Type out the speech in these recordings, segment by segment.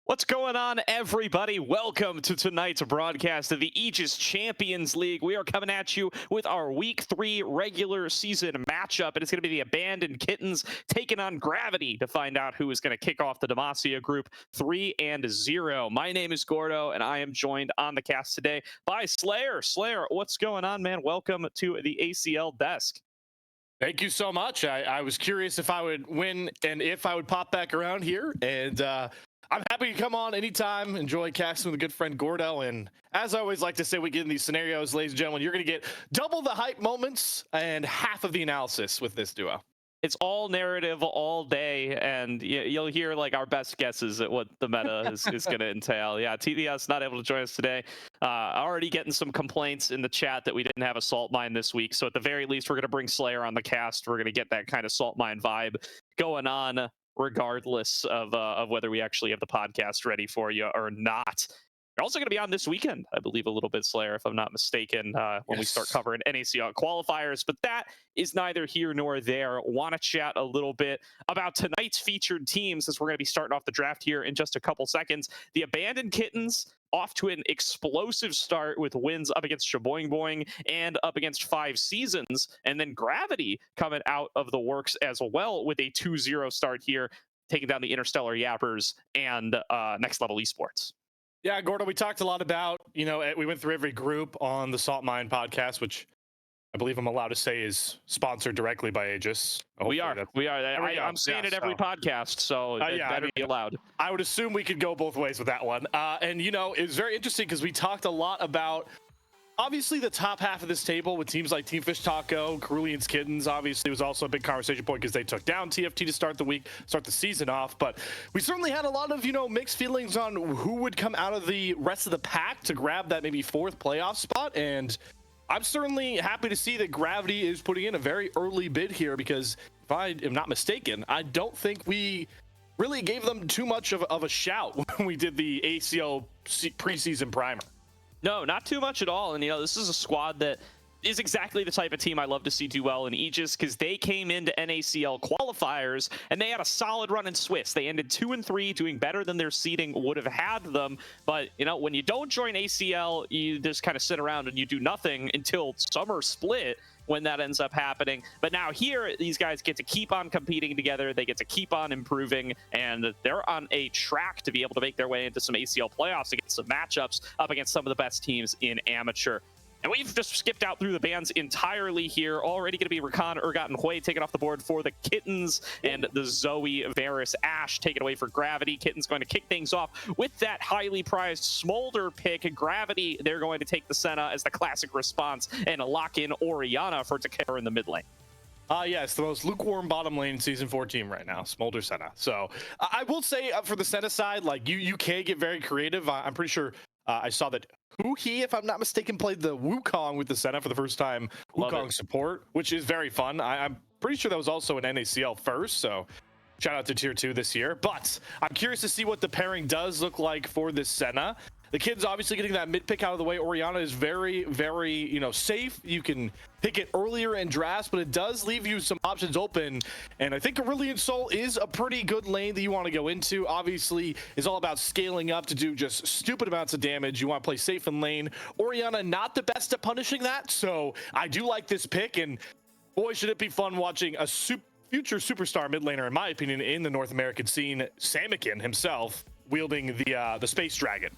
What's going on, everybody? Welcome to tonight's broadcast of the Aegis Champions League. We are coming at you with our Week 3 regular season matchup, and it's going to be the Abandoned Kittens taking on Gravity to find out who is going to kick off the Demacia group 3-0. My name is Gordo, and I am joined on the cast today by Slayer. Slayer, what's going on, man? Welcome to the ACL desk. Thank you so much. I was curious if I would win and if I would pop back around here, and I'm happy to come on anytime. Enjoy casting with a good friend Gordo. And as I always like to say, we get in these scenarios, ladies and gentlemen, you're going to get double the hype moments and half of the analysis with this duo. It's all narrative all day, and you'll hear like our best guesses at what the meta is going to entail. Yeah, TDS not able to join us today. Already getting some complaints in the chat that we didn't have a salt mine this week. So at the very least, we're going to bring Slayer on the cast. We're going to get that kind of salt mine vibe going on, regardless of whether we actually have the podcast ready for you or not. You're also going to be on this weekend, I believe, a little bit, Slayer, if I'm not mistaken, when we start covering NACL qualifiers. But that is neither here nor there. Want to chat a little bit about tonight's featured teams, as we're going to be starting off the draft here in just a couple seconds. The Abandoned Kittens off to an explosive start with wins up against Shaboing Boing and up against 5 Seasons. And then Gravity coming out of the works as well with a 2-0 start here, taking down the Interstellar Yappers and Next Level Esports. Yeah, Gordo, we talked a lot about, we went through every group on the Salt Mine podcast, which I believe I'm allowed to say is sponsored directly by Aegis. We are. I'm saying it every podcast, so it better be allowed. I would assume we could go both ways with that one. And, it was very interesting because we talked a lot about, obviously, the top half of this table with teams like Team Fish Taco, Cerulean's Kittens, obviously, was also a big conversation point because they took down TFT to start the season off. But we certainly had a lot of, mixed feelings on who would come out of the rest of the pack to grab that maybe 4th playoff spot. And I'm certainly happy to see that Gravity is putting in a very early bid here because, if I am not mistaken, I don't think we really gave them too much of a shout when we did the ACL preseason primer. No, not too much at all. And, this is a squad that is exactly the type of team I love to see do well in Aegis, because they came into NACL qualifiers and they had a solid run in Swiss. They ended 2-3, doing better than their seeding would have had them. But, when you don't join ACL, you just kind of sit around and you do nothing until summer split, when that ends up happening. But now here, these guys get to keep on competing together. They get to keep on improving, and they're on a track to be able to make their way into some ACL playoffs against some matchups up against some of the best teams in Amateur. And we've just skipped out through the bans entirely here. Already going to be Rakan, Urgot, and Hui taken off the board for the Kittens, and the Zoe, Varus, Ash taken away for Gravity. Kittens going to kick things off with that highly prized Smolder pick. Gravity, they're going to take the Senna as the classic response and lock in Orianna for Takara in the mid lane. Yes, the most lukewarm bottom lane Season 4 team right now, Smolder Senna. So I will say for the Senna side, like you can get very creative. I'm pretty sure I saw that Huhi, if I'm not mistaken, played the Wukong with the Senna for the first time. Wukong support, which is very fun. I'm pretty sure that was also an NACL first, so shout out to Tier 2 this year. But I'm curious to see what the pairing does look like for this Senna. The kid's obviously getting that mid pick out of the way. Orianna is very, very, safe. You can pick it earlier in drafts, but it does leave you some options open. And I think Cerulean Soul is a pretty good lane that you want to go into. Obviously, is all about scaling up to do just stupid amounts of damage. You want to play safe in lane. Orianna, not the best at punishing that. So I do like this pick. And boy, should it be fun watching a future superstar mid laner, in my opinion, in the North American scene, Samikin himself, wielding the Space Dragon.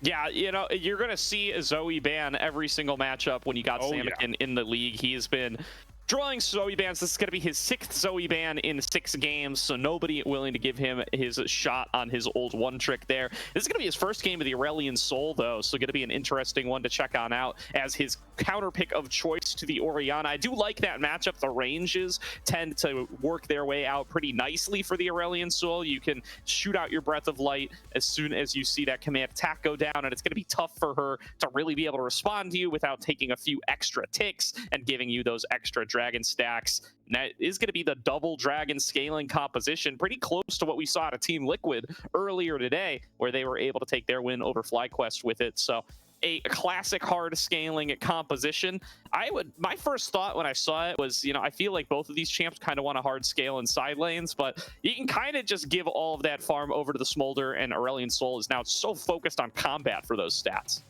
Yeah, you're going to see a Zoe ban every single matchup when you got Samikin in the league. He has been drawing Zoe bans. This is going to be his 6th Zoe ban in 6 games, so nobody willing to give him his shot on his old one trick there. This is going to be his first game of the Aurelian Soul, though, so going to be an interesting one to check on out as his counter pick of choice to the Orianna. I do like that matchup. The ranges tend to work their way out pretty nicely for the Aurelian Soul. You can shoot out your Breath of Light as soon as you see that command attack go down, and it's going to be tough for her to really be able to respond to you without taking a few extra ticks and giving you those extra dragon stacks. And that is going to be the double dragon scaling composition, pretty close to what we saw at Team Liquid earlier today, where they were able to take their win over FlyQuest with it. So a classic hard scaling composition. My first thought when I saw it was, I feel like both of these champs kind of want a hard scale in side lanes, but you can kind of just give all of that farm over to the Smolder, and Aurelion Sol is now so focused on combat for those stats.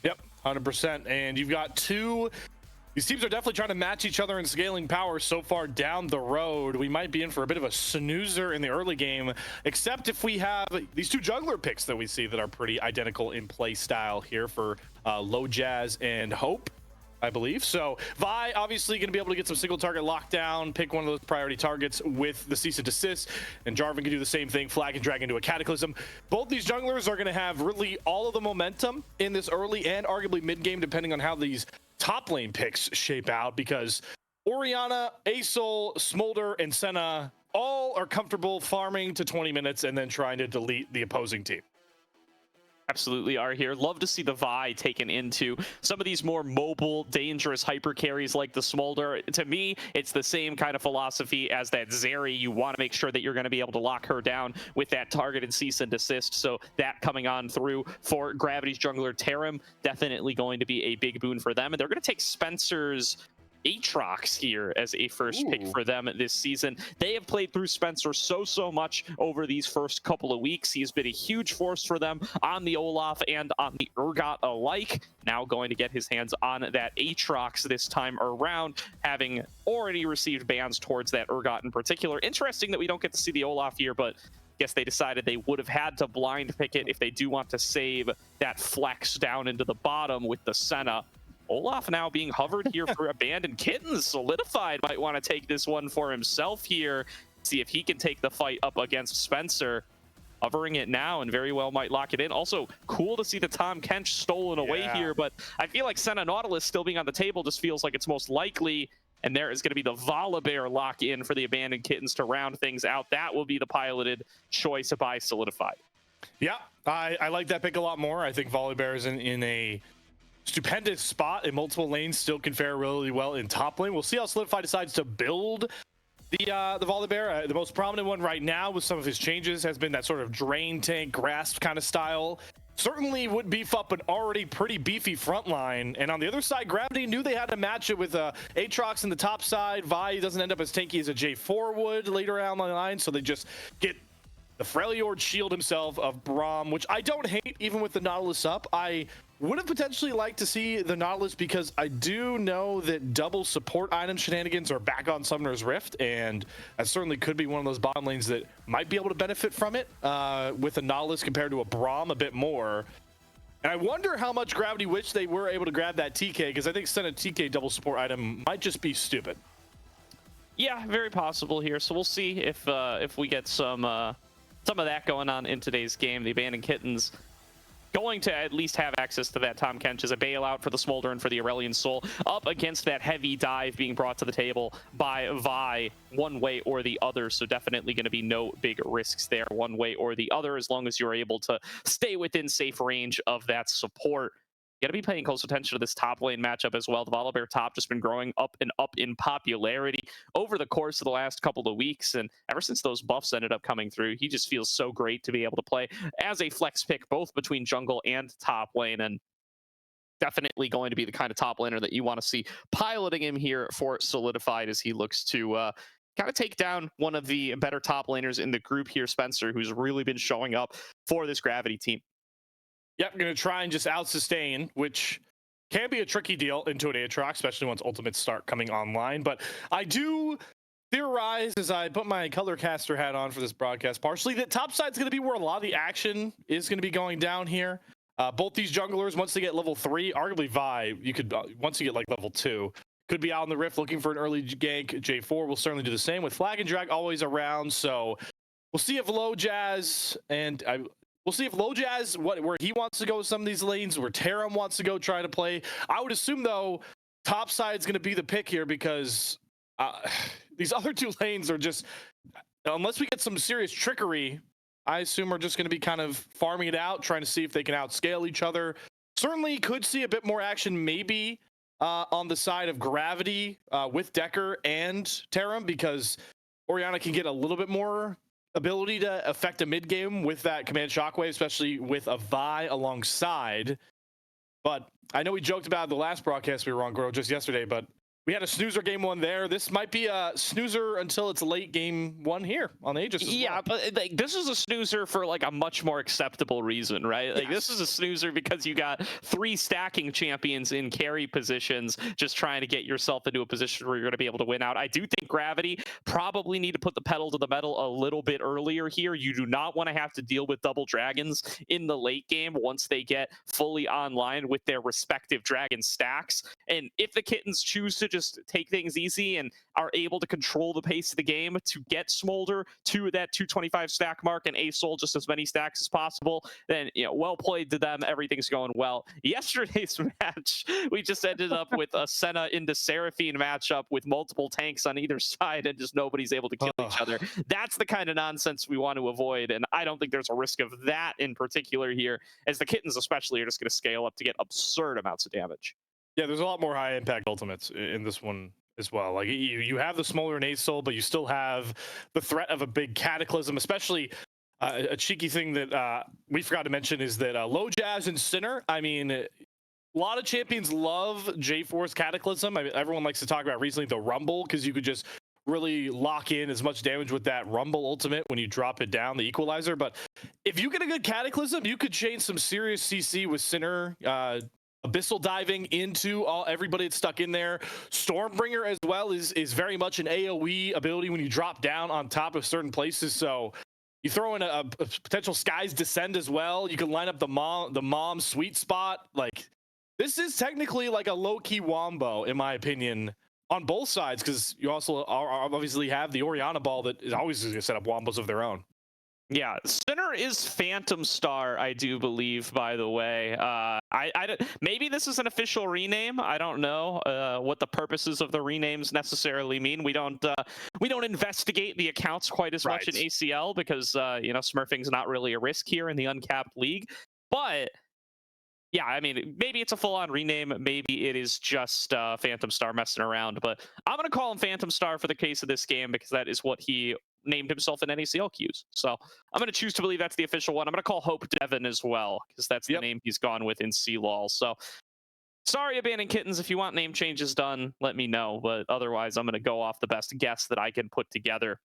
Yep, 100%. And you've got these teams are definitely trying to match each other in scaling power so far down the road. We might be in for a bit of a snoozer in the early game, except if we have these two jungler picks that we see that are pretty identical in play style here for Low Jazz and Hope, I believe. So Vi obviously going to be able to get some single target lockdown, pick one of those priority targets with the cease and desist, and Jarvan can do the same thing, flag and drag into a cataclysm. Both these junglers are going to have really all of the momentum in this early and arguably mid game, depending on how these top lane picks shape out, because Orianna, Asol, Smolder, and Senna all are comfortable farming to 20 minutes and then trying to delete the opposing team. Absolutely are here. Love to see the Vi taken into some of these more mobile, dangerous hyper carries like the Smolder. To me, it's the same kind of philosophy as that Zeri. You want to make sure that you're going to be able to lock her down with that targeted cease and desist. So that coming on through for Gravity's jungler Tarim, definitely going to be a big boon for them. And they're going to take Spencer's Aatrox here as a first pick for them this season. They have played through Spencer so much over these first couple of weeks. He has been a huge force for them on the Olaf and on the Urgot alike. Now going to get his hands on that Aatrox this time around, having already received bans towards that Urgot in particular. Interesting that we don't get to see the Olaf here, but guess they decided they would have had to blind pick it if they do want to save that flex down into the bottom with the Senna. Olaf now being hovered here for abandoned Kittens. Solidified might want to take this one for himself here. See if he can take the fight up against Spencer. Hovering it now and very well might lock it in. Also, cool to see the Tahm Kench stolen away here, but I feel like Senna Nautilus still being on the table just feels like it's most likely. And there is going to be the Volibear lock in for the abandoned Kittens to round things out. That will be the piloted choice by Solidified. Yeah, I like that pick a lot more. I think Volibear is in a stupendous spot in multiple lanes, still can fare really well in top lane. We'll see how Solidify decides to build the Volibear. The most prominent one right now with some of his changes has been that sort of drain tank grasp kind of style. Certainly would beef up an already pretty beefy front line. And on the other side, Gravity knew they had to match it with Aatrox in the top side. Vi doesn't end up as tanky as a J4 would later down the line, so they just get the Freljord shield himself of Braum, which I don't hate even with the Nautilus up. I would have potentially liked to see the Nautilus because I do know that double support item shenanigans are back on Summoner's Rift, and that certainly could be one of those bottom lanes that might be able to benefit from it with a Nautilus compared to a Braum a bit more. And I wonder how much Gravity wished they were able to grab that TK, because I think sending a TK double support item might just be stupid. Yeah, very possible here. So we'll see if we get some of that going on in today's game. The abandoned Kittens going to at least have access to that Tahm Kench as a bailout for the Smolder and for the Aurelion Sol, up against that heavy dive being brought to the table by Vi one way or the other. So definitely going to be no big risks there one way or the other, as long as you're able to stay within safe range of that support. You got to be paying close attention to this top lane matchup as well. The Volibear top just been growing up and up in popularity over the course of the last couple of weeks. And ever since those buffs ended up coming through, he just feels so great to be able to play as a flex pick, both between jungle and top lane. And definitely going to be the kind of top laner that you want to see piloting him here for Solidified, as he looks to kind of take down one of the better top laners in the group here, Spencer, who's really been showing up for this Gravity team. Yep, I'm going to try and just out-sustain, which can be a tricky deal into an Aatrox, especially once ultimates start coming online. But I do theorize, as I put my color caster hat on for this broadcast, partially that top side's going to be where a lot of the action is going to be going down here. Both these junglers, once they get level 3, arguably Vi, you could, once you get like level 2, could be out in the Rift looking for an early gank. J4 will certainly do the same with Flag and Drag always around. So we'll see if Low Jazz and we'll see if Low Jazz, where he wants to go with some of these lanes, where Tarim wants to go try to play. I would assume, though, top side's going to be the pick here, because these other two lanes are just, unless we get some serious trickery, I assume are just going to be kind of farming it out, trying to see if they can outscale each other. Certainly could see a bit more action maybe on the side of Gravity with Decker and Tarim, because Orianna can get a little bit more ability to affect a mid game with that command shockwave, especially with a Vi alongside. But I know we joked about the last broadcast we were on, Goro, just yesterday, but we had a snoozer game one there. This might be a snoozer until it's late game one here on Aegis as Yeah, well. but like, this is a snoozer for like a much more acceptable reason, right? Like this is Yes. a snoozer because you got 3 stacking champions in carry positions, just trying to get yourself into a position where you're going to be able to win out. I do think Gravity probably need to put the pedal to the metal a little bit earlier here. You do not want to have to deal with double dragons in the late game once they get fully online with their respective dragon stacks. And if the Kittens choose to just take things easy and are able to control the pace of the game to get Smolder to that 225 stack mark and ASOL just as many stacks as possible, then well played to them. Everything's going well. Yesterday's match, we just ended up with a Senna into Seraphine matchup with multiple tanks on either side and just nobody's able to kill each other. That's the kind of nonsense we want to avoid, and I don't think there's a risk of that in particular here, as the Kittens especially are just going to scale up to get absurd amounts of damage. Yeah, there's a lot more high impact ultimates in this one as well. Like you have the Smolder and ASOL, but you still have the threat of a big cataclysm, especially a cheeky thing that we forgot to mention is that Low Jazz and Sinner, I mean, a lot of champions love J-Force Cataclysm. I mean, everyone likes to talk about recently the Rumble because you could just really lock in as much damage with that Rumble ultimate when you drop it down, the Equalizer. But if you get a good Cataclysm, you could change some serious CC with Sinner. Abyssal diving into everybody that's stuck in there. Stormbringer as well is very much an AoE ability when you drop down on top of certain places. So you throw in a potential Sky's Descend as well. You can line up the mom sweet spot. Like this is technically like a low-key wombo, in my opinion, on both sides, because you also obviously have the Oriana ball that is always going to set up wombos of their own. Yeah, Sinner is Phantom Star, I do believe, by the way. Maybe this is an official rename. I don't know what the purposes of the renames necessarily mean. We don't investigate the accounts quite as much in ACL because smurfing's not really a risk here in the uncapped league. But yeah, I mean, maybe it's a full-on rename. Maybe it is just Phantom Star messing around. But I'm going to call him Phantom Star for the case of this game because that is what he named himself in NACL queues. So I'm going to choose to believe that's the official one. I'm going to call Hope Devon as well because that's the name he's gone with in CLOL. So sorry, Abandoned Kittens. If you want name changes done, let me know. But otherwise, I'm going to go off the best guess that I can put together.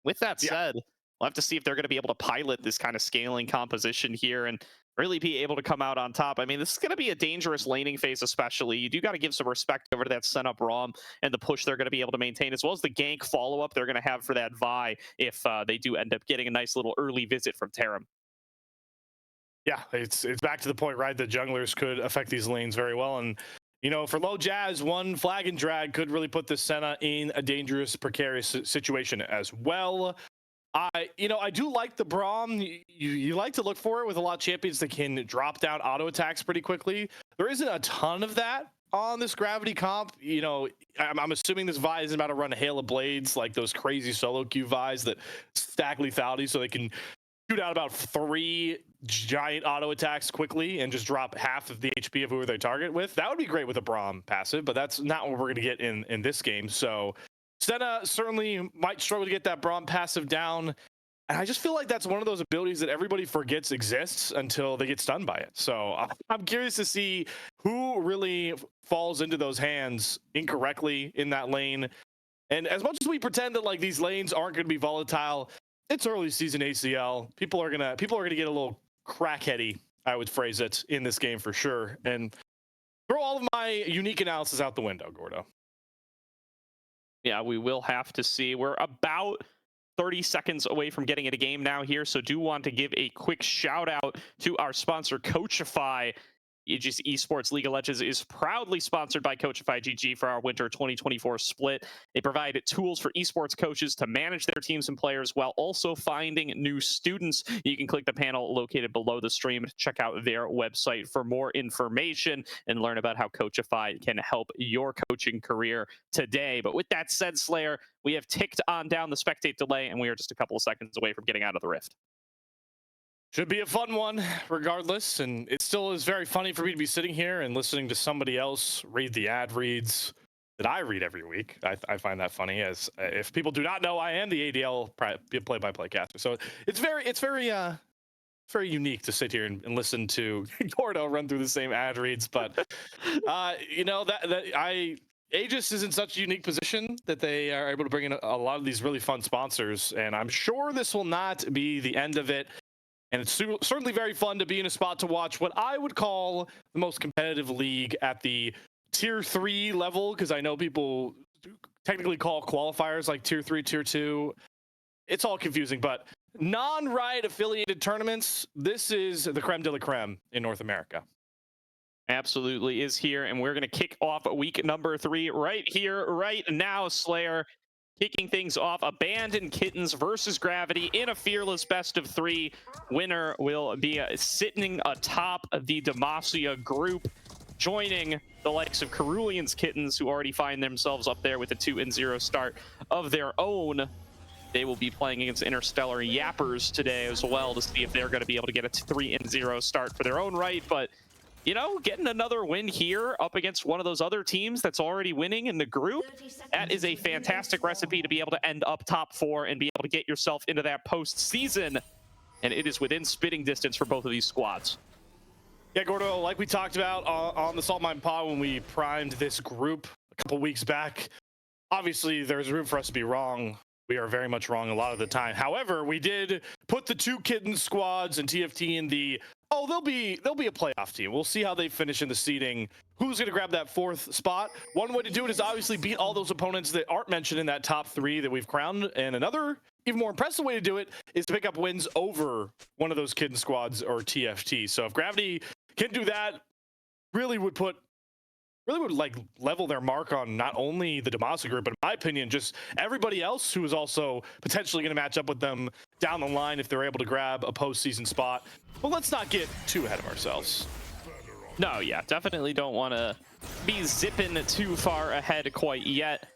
With that said, we'll have to see if they're going to be able to pilot this kind of scaling composition here and really be able to come out on top. I mean, this is going to be a dangerous laning phase, especially. You do got to give some respect over to that setup ROM and the push they're going to be able to maintain, as well as the gank follow-up they're going to have for that Vi if they do end up getting a nice little early visit from Tarim. Yeah, it's back to the point, right? The junglers could affect these lanes very well. And, for Low Jazz, one flag and drag could really put the Senna in a dangerous, precarious situation as well. I do like the Braum. You like to look for it with a lot of champions that can drop down auto attacks pretty quickly. There isn't a ton of that on this Gravity comp. I'm assuming this Vi isn't about to run a hail of blades like those crazy solo queue Vi's that stack lethality so they can shoot out about 3 giant auto attacks quickly and just drop half of the HP of whoever they target with. That would be great with a Braum passive, but that's not what we're going to get in this game. So Senna certainly might struggle to get that Braum passive down. And I just feel like that's one of those abilities that everybody forgets exists until they get stunned by it. So I'm curious to see who really falls into those hands incorrectly in that lane. And as much as we pretend that like these lanes aren't going to be volatile, it's early season ACL. People are gonna get a little crackheady, I would phrase it, in this game for sure. And throw all of my unique analysis out the window, Gordo. Yeah, we will have to see. We're about 30 seconds away from getting it a game now here, so do want to give a quick shout out to our sponsor, Coachify. Aegis Esports League of Legends is proudly sponsored by Coachify GG for our winter 2024 split. They provide tools for esports coaches to manage their teams and players while also finding new students. You can click the panel located below the stream to check out their website for more information and learn about how Coachify can help your coaching career today. But with that said, Slayer, we have ticked on down the spectate delay, and we are just a couple of seconds away from getting out of the rift. Should be a fun one, regardless. And it still is very funny for me to be sitting here and listening to somebody else read the ad reads that I read every week. I find that funny, as if people do not know, I am the ADL play-by-play caster. So it's very very unique to sit here and listen to Gordo run through the same ad reads. But you know Aegis is in such a unique position that they are able to bring in a lot of these really fun sponsors, and I'm sure this will not be the end of it. And it's certainly very fun to be in a spot to watch what I would call the most competitive league at the tier 3 level, because I know people technically call qualifiers like tier 3, tier 2. It's all confusing, but non-Riot affiliated tournaments, this is the creme de la creme in North America. Absolutely is here, and we're going to kick off week number 3 right here, right now. Slayer kicking things off. Abandoned Kittens versus Gravity in a fearless best of 3. Winner will be sitting atop the Demacia group, joining the likes of Cerulean's Kittens, who already find themselves up there with a 2-0 start of their own. They will be playing against Interstellar Yappers today as well to see if they're going to be able to get a 3-0 start for their own right. But you know, getting another win here up against one of those other teams that's already winning in the group, that is a fantastic recipe to be able to end up top 4 and be able to get yourself into that postseason. And it is within spitting distance for both of these squads. Yeah, Gordo, like we talked about on the Salt Mine Pod when we primed this group a couple weeks back, obviously there's room for us to be wrong. We are very much wrong a lot of the time. However, we did put the 2 Kitten squads and TFT in the they'll be a playoff team. We'll see how they finish in the seeding. Who's going to grab that 4th spot? One way to do it is obviously beat all those opponents that aren't mentioned in that top 3 that we've crowned. And another even more impressive way to do it is to pick up wins over one of those Kitten squads or TFT. So if Gravity can do that, really would like level their mark on not only the Demacia group, but in my opinion, just everybody else who is also potentially going to match up with them down the line if they're able to grab a postseason spot. But let's not get too ahead of ourselves. No, yeah, definitely don't want to be zipping too far ahead quite yet.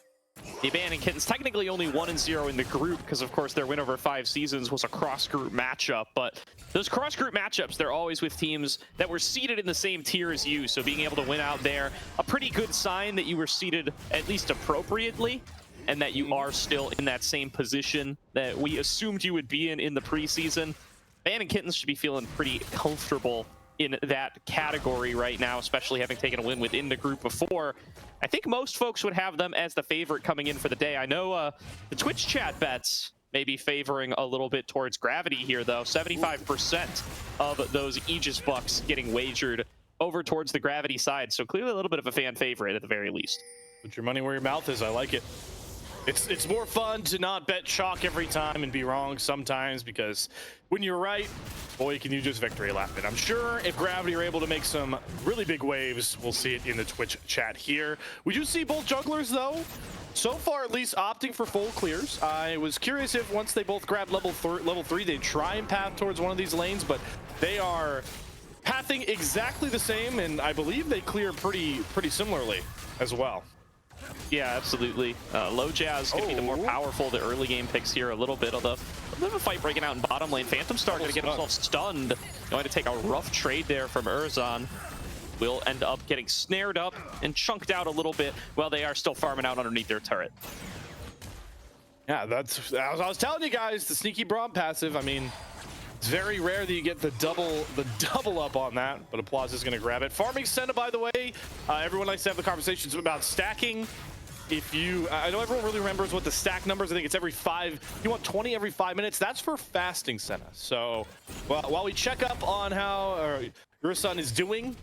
The Abandoned Kittens technically only 1-0 in the group because, of course, their win over 5 seasons was a cross-group matchup. But those cross-group matchups, they're always with teams that were seated in the same tier as you. So being able to win out there, a pretty good sign that you were seated at least appropriately and that you are still in that same position that we assumed you would be in the preseason. Abandoned Kittens should be feeling pretty comfortable in that category right now, especially having taken a win within the group before. I think most folks would have them as the favorite coming in for the day. I know the Twitch chat bets may be favoring a little bit towards Gravity here, though. 75% of those Aegis bucks getting wagered over towards the Gravity side. So clearly a little bit of a fan favorite at the very least. Put your money where your mouth is. I like it. It's more fun to not bet chalk every time and be wrong sometimes, because when you're right, boy, can you just victory lap it. I'm sure if Gravity are able to make some really big waves, we'll see it in the Twitch chat here. We do see both jugglers, though, so far at least opting for full clears. I was curious if once they both grab level 3, they'd try and path towards one of these lanes, but they are pathing exactly the same, and I believe they clear pretty similarly as well. Yeah, absolutely. Low Jazz could be the more powerful the early game picks here a little bit, although a bit of a fight breaking out in bottom lane. Phantom Star going to get himself stunned. Going to take a rough trade there from Urzon. Will end up getting snared up and chunked out a little bit while they are still farming out underneath their turret. Yeah, that's as I was telling you guys, the sneaky Braum passive. I mean, it's very rare that you get the double up on that, but Applause is going to grab it. Farming Senna, by the way, everyone likes to have the conversations about stacking. If you, I know everyone really remembers what the stack numbers. I think it's every 5. You want 20 every 5 minutes. That's for fasting Senna. So, well, while we check up on how your son is doing,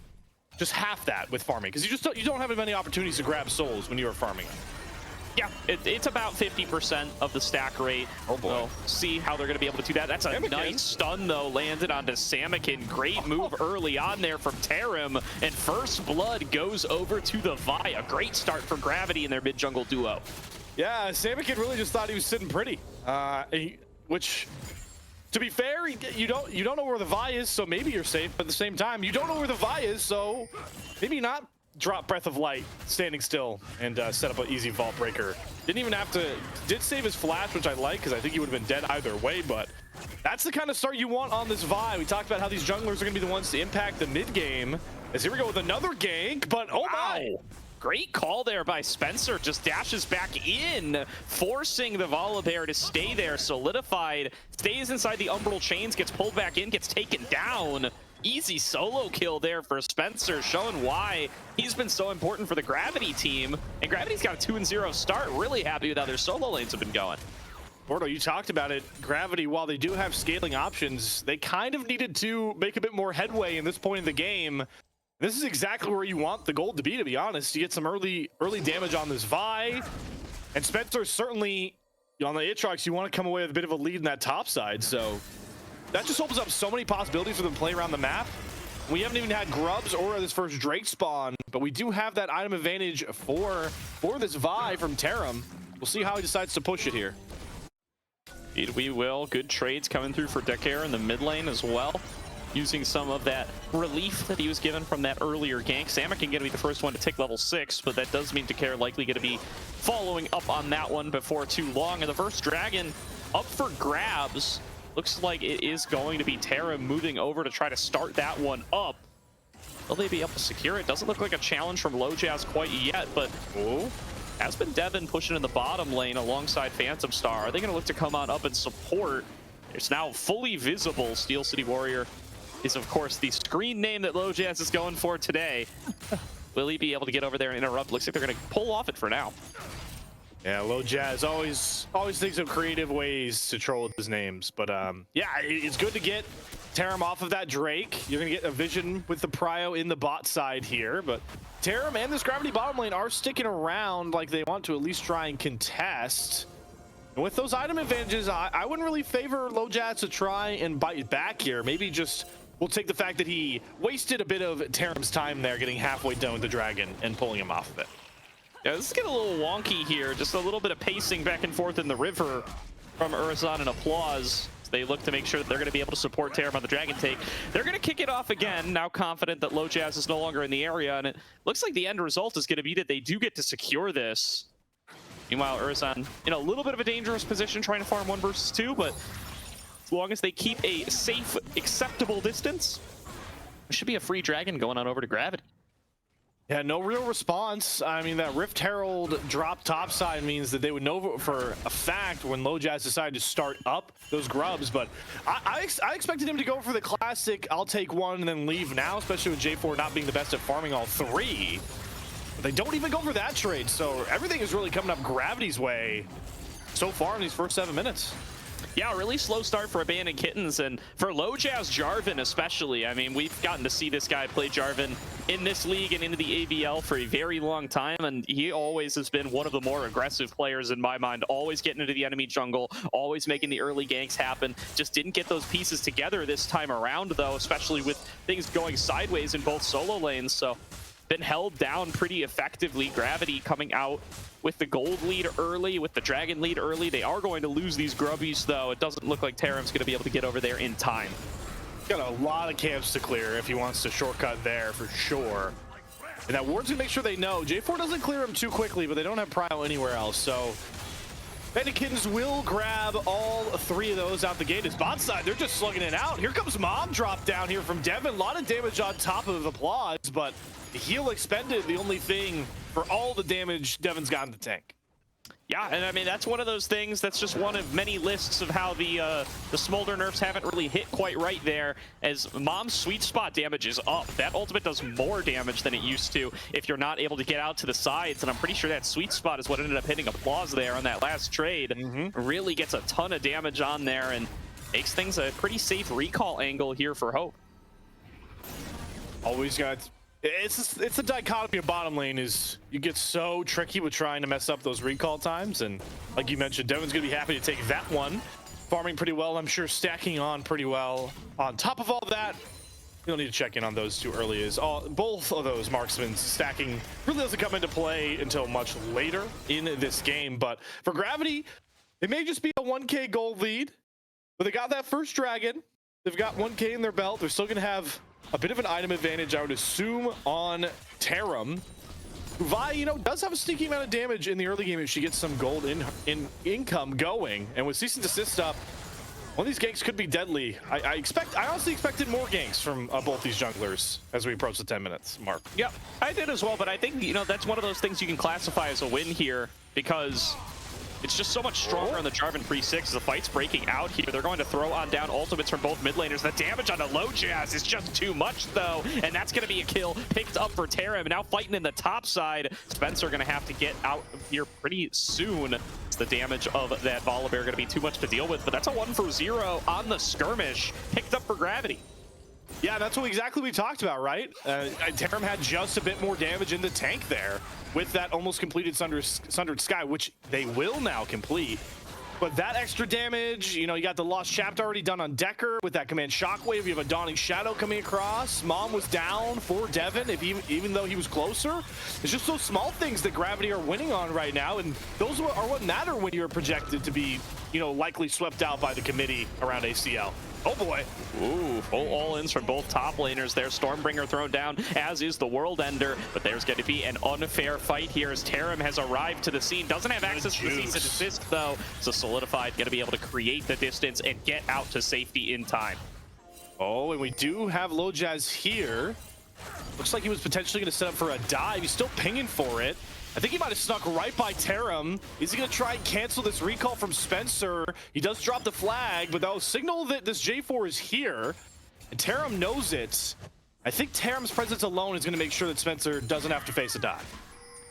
just half that with farming, because you don't have as many opportunities to grab souls when you are farming. Yeah, it's about 50% of the stack rate. Oh boy. We'll see how they're going to be able to do that. That's a nice stun, though, landed onto Samakin. Great move early on there from Tarim. And first blood goes over to the Vi. A great start for Gravity in their mid-jungle duo. Yeah, Samakin really just thought he was sitting pretty. Which, to be fair, you don't know where the Vi is, so maybe you're safe. But at the same time, you don't know where the Vi is, so maybe not. Drop Breath of Light, standing still, and set up an easy Vault Breaker. Didn't even have to, did save his flash, which I like, because I think he would have been dead either way, but that's the kind of start you want on this Vi. We talked about how these junglers are going to be the ones to impact the mid game, as here we go with another gank, but oh my! Great call there by Spencer. Just dashes back in, forcing the Volibear to stay there, solidified, stays inside the Umbral chains, gets pulled back in, gets taken down. Easy solo kill there for Spencer, showing why he's been so important for the Gravity team. And Gravity's got a 2-0 start. Really happy with how their solo lanes have been going. Bordo, you talked about it. Gravity, while they do have scaling options, they kind of needed to make a bit more headway in this point in the game. This is exactly where you want the gold to be honest. You get some early damage on this Vi. And Spencer certainly, on the Aatrox, you want to come away with a bit of a lead in that top side. So that just opens up so many possibilities for them to play around the map. We haven't even had grubs or this first Drake spawn, but we do have that item advantage for this Vi from Tarim. We'll see how he decides to push it here. Indeed, we will. Good trades coming through for Decair in the mid lane as well, using some of that relief that he was given from that earlier gank. Samick can be the first one to take level 6, but that does mean Decair likely going to be following up on that one before too long. And the first dragon up for grabs. Looks like it is going to be Tarim moving over to try to start that one up. Will they be able to secure it? Doesn't look like a challenge from LoJazz quite yet, but has been Devin pushing in the bottom lane alongside Phantom Star. Are they going to look to come on up and support? It's now fully visible. Steel City Warrior is, of course, the screen name that LoJazz is going for today. Will he be able to get over there and interrupt? Looks like they're going to pull off it for now. Yeah, LoJazz always thinks of creative ways to troll with his names. But yeah, it's good to get Tarim off of that Drake. You're going to get a vision with the Prio in the bot side here. But Tarim and this Gravity bottom lane are sticking around like they want to at least try and contest. And with those item advantages, I wouldn't really favor LoJazz to try and bite back here. Maybe just we'll take the fact that he wasted a bit of Tarim's time there getting halfway done with the dragon and pulling him off of it. Yeah, this is getting a little wonky here. Just a little bit of pacing back and forth in the river from Urzan and Applause. They look to make sure that they're going to be able to support Tarim on the dragon take. They're going to kick it off again, now confident that LoJazz is no longer in the area. And it looks like the end result is going to be that they do get to secure this. Meanwhile, Urzan in a little bit of a dangerous position trying to farm 1 versus 2, but as long as they keep a safe, acceptable distance, there should be a free dragon going on over to Gravity. Yeah, no real response. I mean, that Rift Herald drop topside means that they would know for a fact when LoJazz decided to start up those grubs, but I expected him to go for the classic, I'll take one and then leave now, especially with J4 not being the best at farming all 3. But they don't even go for that trade, so everything is really coming up Gravity's way so far in these first 7 minutes. Yeah, a really slow start for Abandoned Kittens, and for LoJazz Jarvan especially. I mean, we've gotten to see this guy play Jarvan in this league and into the ABL for a very long time, and he always has been one of the more aggressive players in my mind, always getting into the enemy jungle, always making the early ganks happen. Just didn't get those pieces together this time around, though, especially with things going sideways in both solo lanes, so been held down pretty effectively. Gravity coming out with the gold lead early, with the dragon lead early. They are going to lose these grubbies, though. It doesn't look like Tarim's going to be able to get over there in time. Got a lot of camps to clear if he wants to shortcut there for sure. And that ward's going to make sure they know. J4 doesn't clear him too quickly, but they don't have Prio anywhere else. So Abandoned Kittens will grab all 3 of those out the gate. His bot side, they're just slugging it out. Here comes Mom drop down here from Devin. A lot of damage on top of Applause, but the heal expended, the only thing for all the damage Devin's got in the tank. Yeah, and I mean, that's one of those things, that's just one of many lists of how the Smolder nerfs haven't really hit quite right there, as Mom's sweet spot damage is up. That ultimate does more damage than it used to if you're not able to get out to the sides, and I'm pretty sure that sweet spot is what ended up hitting Applause there on that last trade. Really gets a ton of damage on there and makes things a pretty safe recall angle here for Hope. Always got... It's the dichotomy of bottom lane is you get so tricky with trying to mess up those recall times, and like you mentioned, Devin's gonna be happy to take that one, farming pretty well, I'm sure stacking on pretty well. On top of all that, you don't need to check in on those too early, as both of those marksmen stacking really doesn't come into play until much later in this game. But for Gravity, it may just be a 1k gold lead, but they got that first dragon, they've got 1k in their belt, they're still gonna have a bit of an item advantage, I would assume, on Tarim. Vi, you know, does have a sneaky amount of damage in the early game if she gets some gold income going. And with Cease and Desist up, One of these ganks could be deadly. I honestly expected more ganks from both these junglers as we approach the 10 minutes mark. Yep, I did as well, but I think, you know, that's one of those things you can classify as a win here because it's just so much stronger on the Jarvan 3-6. The fight's breaking out here. They're going to throw on down ultimates from both mid laners. The damage on the low jazz is just too much, though, and that's going to be a kill picked up for Tarim. Now fighting in the top side. Spencer going to have to get out of here pretty soon. The damage of that Volibear going to be too much to deal with, but that's a 1 for 0 on the skirmish, picked up for Gravity. Yeah, that's what exactly we talked about, right? Tarim had just a bit more damage in the tank there with that almost completed Sundered Sky, which they will now complete. But that extra damage, you know, you got the Lost Chapter already done on Decker with that Command Shockwave. You have a Dawning Shadow coming across. Mom was down for Devin, even though he was closer. It's just those small things that Gravity are winning on right now, and those are what matter when you're projected to be, you know, likely swept out by the committee around ACL. Oh boy. Ooh, full all-ins from both top laners there. Stormbringer thrown down, as is the World Ender. But there's going to be an unfair fight here as Tarim has arrived to the scene. Doesn't have access to the cease and desist, though. So Solidified going to be able to create the distance and get out to safety in time. Oh, and we do have Low Jazz here. Looks like he was potentially going to set up for a dive. He's still pinging for it. I think he might have snuck right by Tarim. Is he going to try and cancel this recall from Spencer? He does drop the flag, but that will signal that this J4 is here. And Tarim knows it. I think Tarim's presence alone is going to make sure that Spencer doesn't have to face a dive.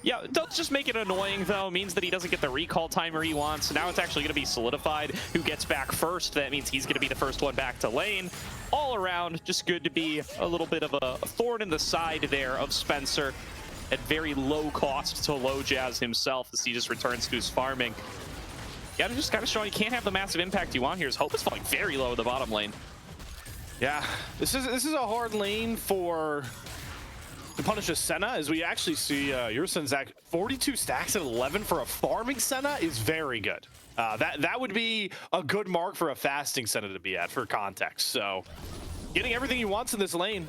Yeah, don't just make it annoying, though. It means that he doesn't get the recall timer he wants. So now it's actually going to be Solidified who gets back first. That means he's going to be the first one back to lane. All around, just good to be a little bit of a thorn in the side there of Spencer at very low cost to Low Jazz himself as he just returns to his farming. Yeah, just kind of showing you can't have the massive impact you want here. His hope is falling very low in the bottom lane. Yeah, this is a hard lane to punish a Senna, as we actually see Yurson's 42 stacks at 11 for a farming Senna is very good. That would be a good mark for a fasting Senna to be at, for context. So getting everything he wants in this lane.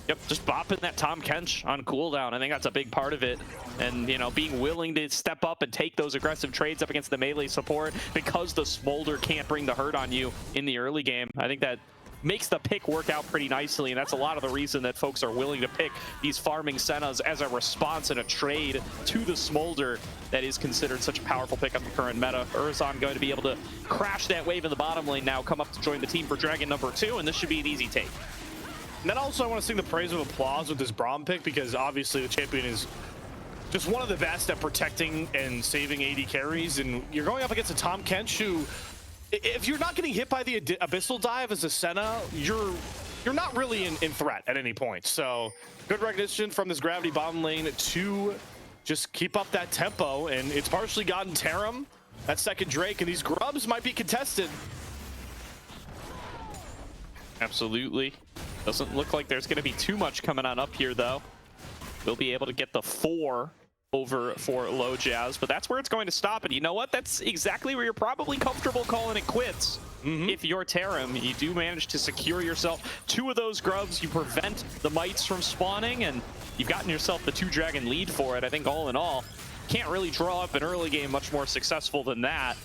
Yep, just bopping that Tom Kench on cooldown. I think that's a big part of it. And, you know, being willing to step up and take those aggressive trades up against the melee support because the Smolder can't bring the hurt on you in the early game. I think that makes the pick work out pretty nicely, and that's a lot of the reason that folks are willing to pick these farming Sennas as a response and a trade to the Smolder that is considered such a powerful pick on the current meta. Urzon going to be able to crash that wave in the bottom lane now, come up to join the team for Dragon number 2, and this should be an easy take. And then also I want to sing the praise of applause with this Braum pick, because obviously the champion is just one of the best at protecting and saving AD carries, and you're going up against a Tom Kench who, if you're not getting hit by the Abyssal Dive as a Senna, you're not really in threat at any point. So good recognition from this Gravity bottom lane to just keep up that tempo, and it's partially gotten Tarim that second Drake, and these grubs might be contested. Absolutely. Doesn't look like there's going to be too much coming on up here, though. We'll be able to get the 4 over for Low Jazz, but that's where it's going to stop. And you know what? That's exactly where you're probably comfortable calling it quits. If you're Tarim, you do manage to secure yourself 2 of those grubs. You prevent the mites from spawning, and you've gotten yourself the 2-dragon lead for it. I think all in all, can't really draw up an early game much more successful than that.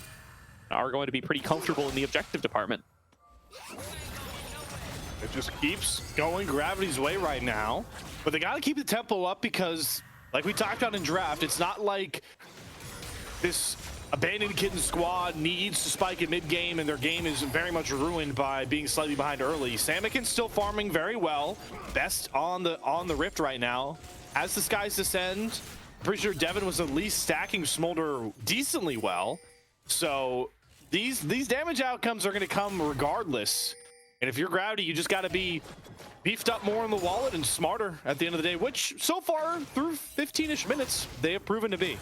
Are going to be pretty comfortable in the objective department. It just keeps going Gravity's way right now, but they got to keep the tempo up because, like we talked about in draft, it's not like this abandoned Kitten squad needs to spike in mid game and their game is very much ruined by being slightly behind early. Samikin's still farming very well, best on the Rift right now. As the skies descend, I'm pretty sure Devin was at least stacking Smolder decently well. So these damage outcomes are going to come regardless. And if you're Gravity, you just got to be beefed up more in the wallet and smarter at the end of the day, which so far through 15-ish minutes, they have proven to be.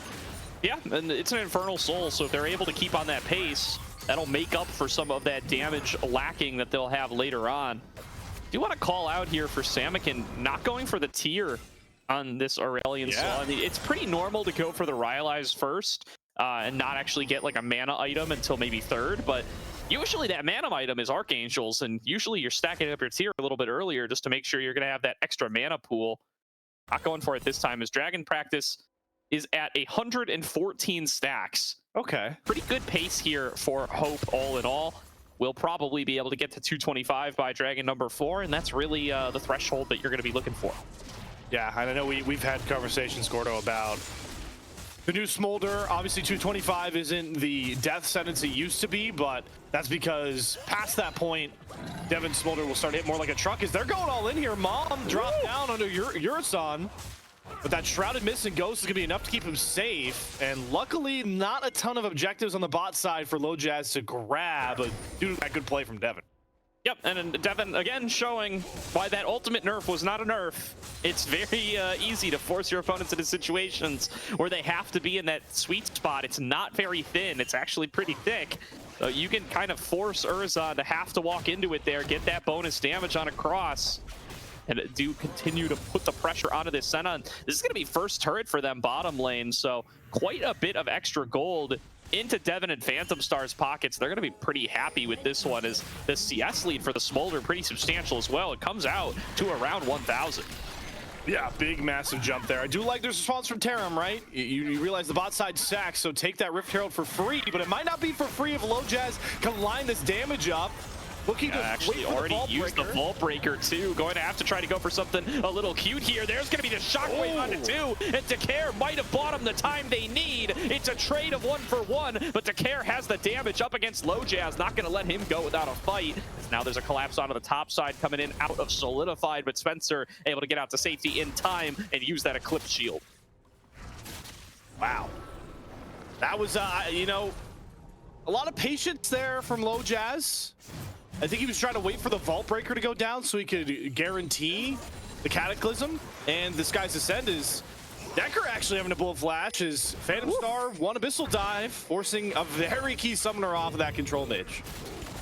Yeah, and it's an Infernal Soul, so if they're able to keep on that pace, that'll make up for some of that damage lacking that they'll have later on. Do you want to call out here for Samikin not going for the tier on this Aurelion Soul? I mean, it's pretty normal to go for the Rylai's first and not actually get like a mana item until maybe third, but usually that mana item is Archangels, and usually you're stacking up your tier a little bit earlier just to make sure you're going to have that extra mana pool. Not going for it this time, as Dragon Practice is at 114 stacks. Okay. Pretty good pace here for Hope all in all. will probably be able to get to 225 by Dragon number 4, and that's really the threshold that you're going to be looking for. Yeah, and I know we've had conversations, Gordo, about the new Smolder. Obviously, 225 isn't the death sentence it used to be, but that's because past that point, Devin Smolder will start to hit more like a truck. As they're going all in here, Mom dropped down under Urasan. But that Shrouded Mist and Ghost is going to be enough to keep him safe. And luckily, not a ton of objectives on the bot side for Low Jazz to grab due to that good play from Devin. Yep, and then Devin, again, showing why that ultimate nerf was not a nerf. It's very easy to force your opponents into situations where they have to be in that sweet spot. It's not very thin. It's actually pretty thick. So you can kind of force Urza to have to walk into it there, get that bonus damage on a cross, and do continue to put the pressure onto this Senna. This is going to be first turret for them bottom lane, so quite a bit of extra gold into Devin and Phantom Star's pockets. They're going to be pretty happy with this one, as the CS lead for the Smolder pretty substantial as well. It comes out to around 1,000. Yeah, big, massive jump there. I do like this response from Tarim, right? You realize the bot side sacks, so take that Rift Herald for free, but it might not be for free if Low Jazz can line this damage up. Looking to actually already used the Vault Breaker too. Going to have to try to go for something a little cute here. There's going to be the Shockwave onto 2, and Decare might have bought him the time they need. It's a trade of 1-for-1, but Decare has the damage up against Low Jazz. Not going to let him go without a fight. Now there's a collapse onto the top side coming in out of Solidified, but Spencer able to get out to safety in time and use that Eclipse Shield. Wow. That was, you know, a lot of patience there from Low Jazz. I think he was trying to wait for the Vault Breaker to go down so he could guarantee the Cataclysm. And this guy's Ascend is Decker actually having a Bullet Flash as Phantom Star, one Abyssal Dive, forcing a very key summoner off of that control niche.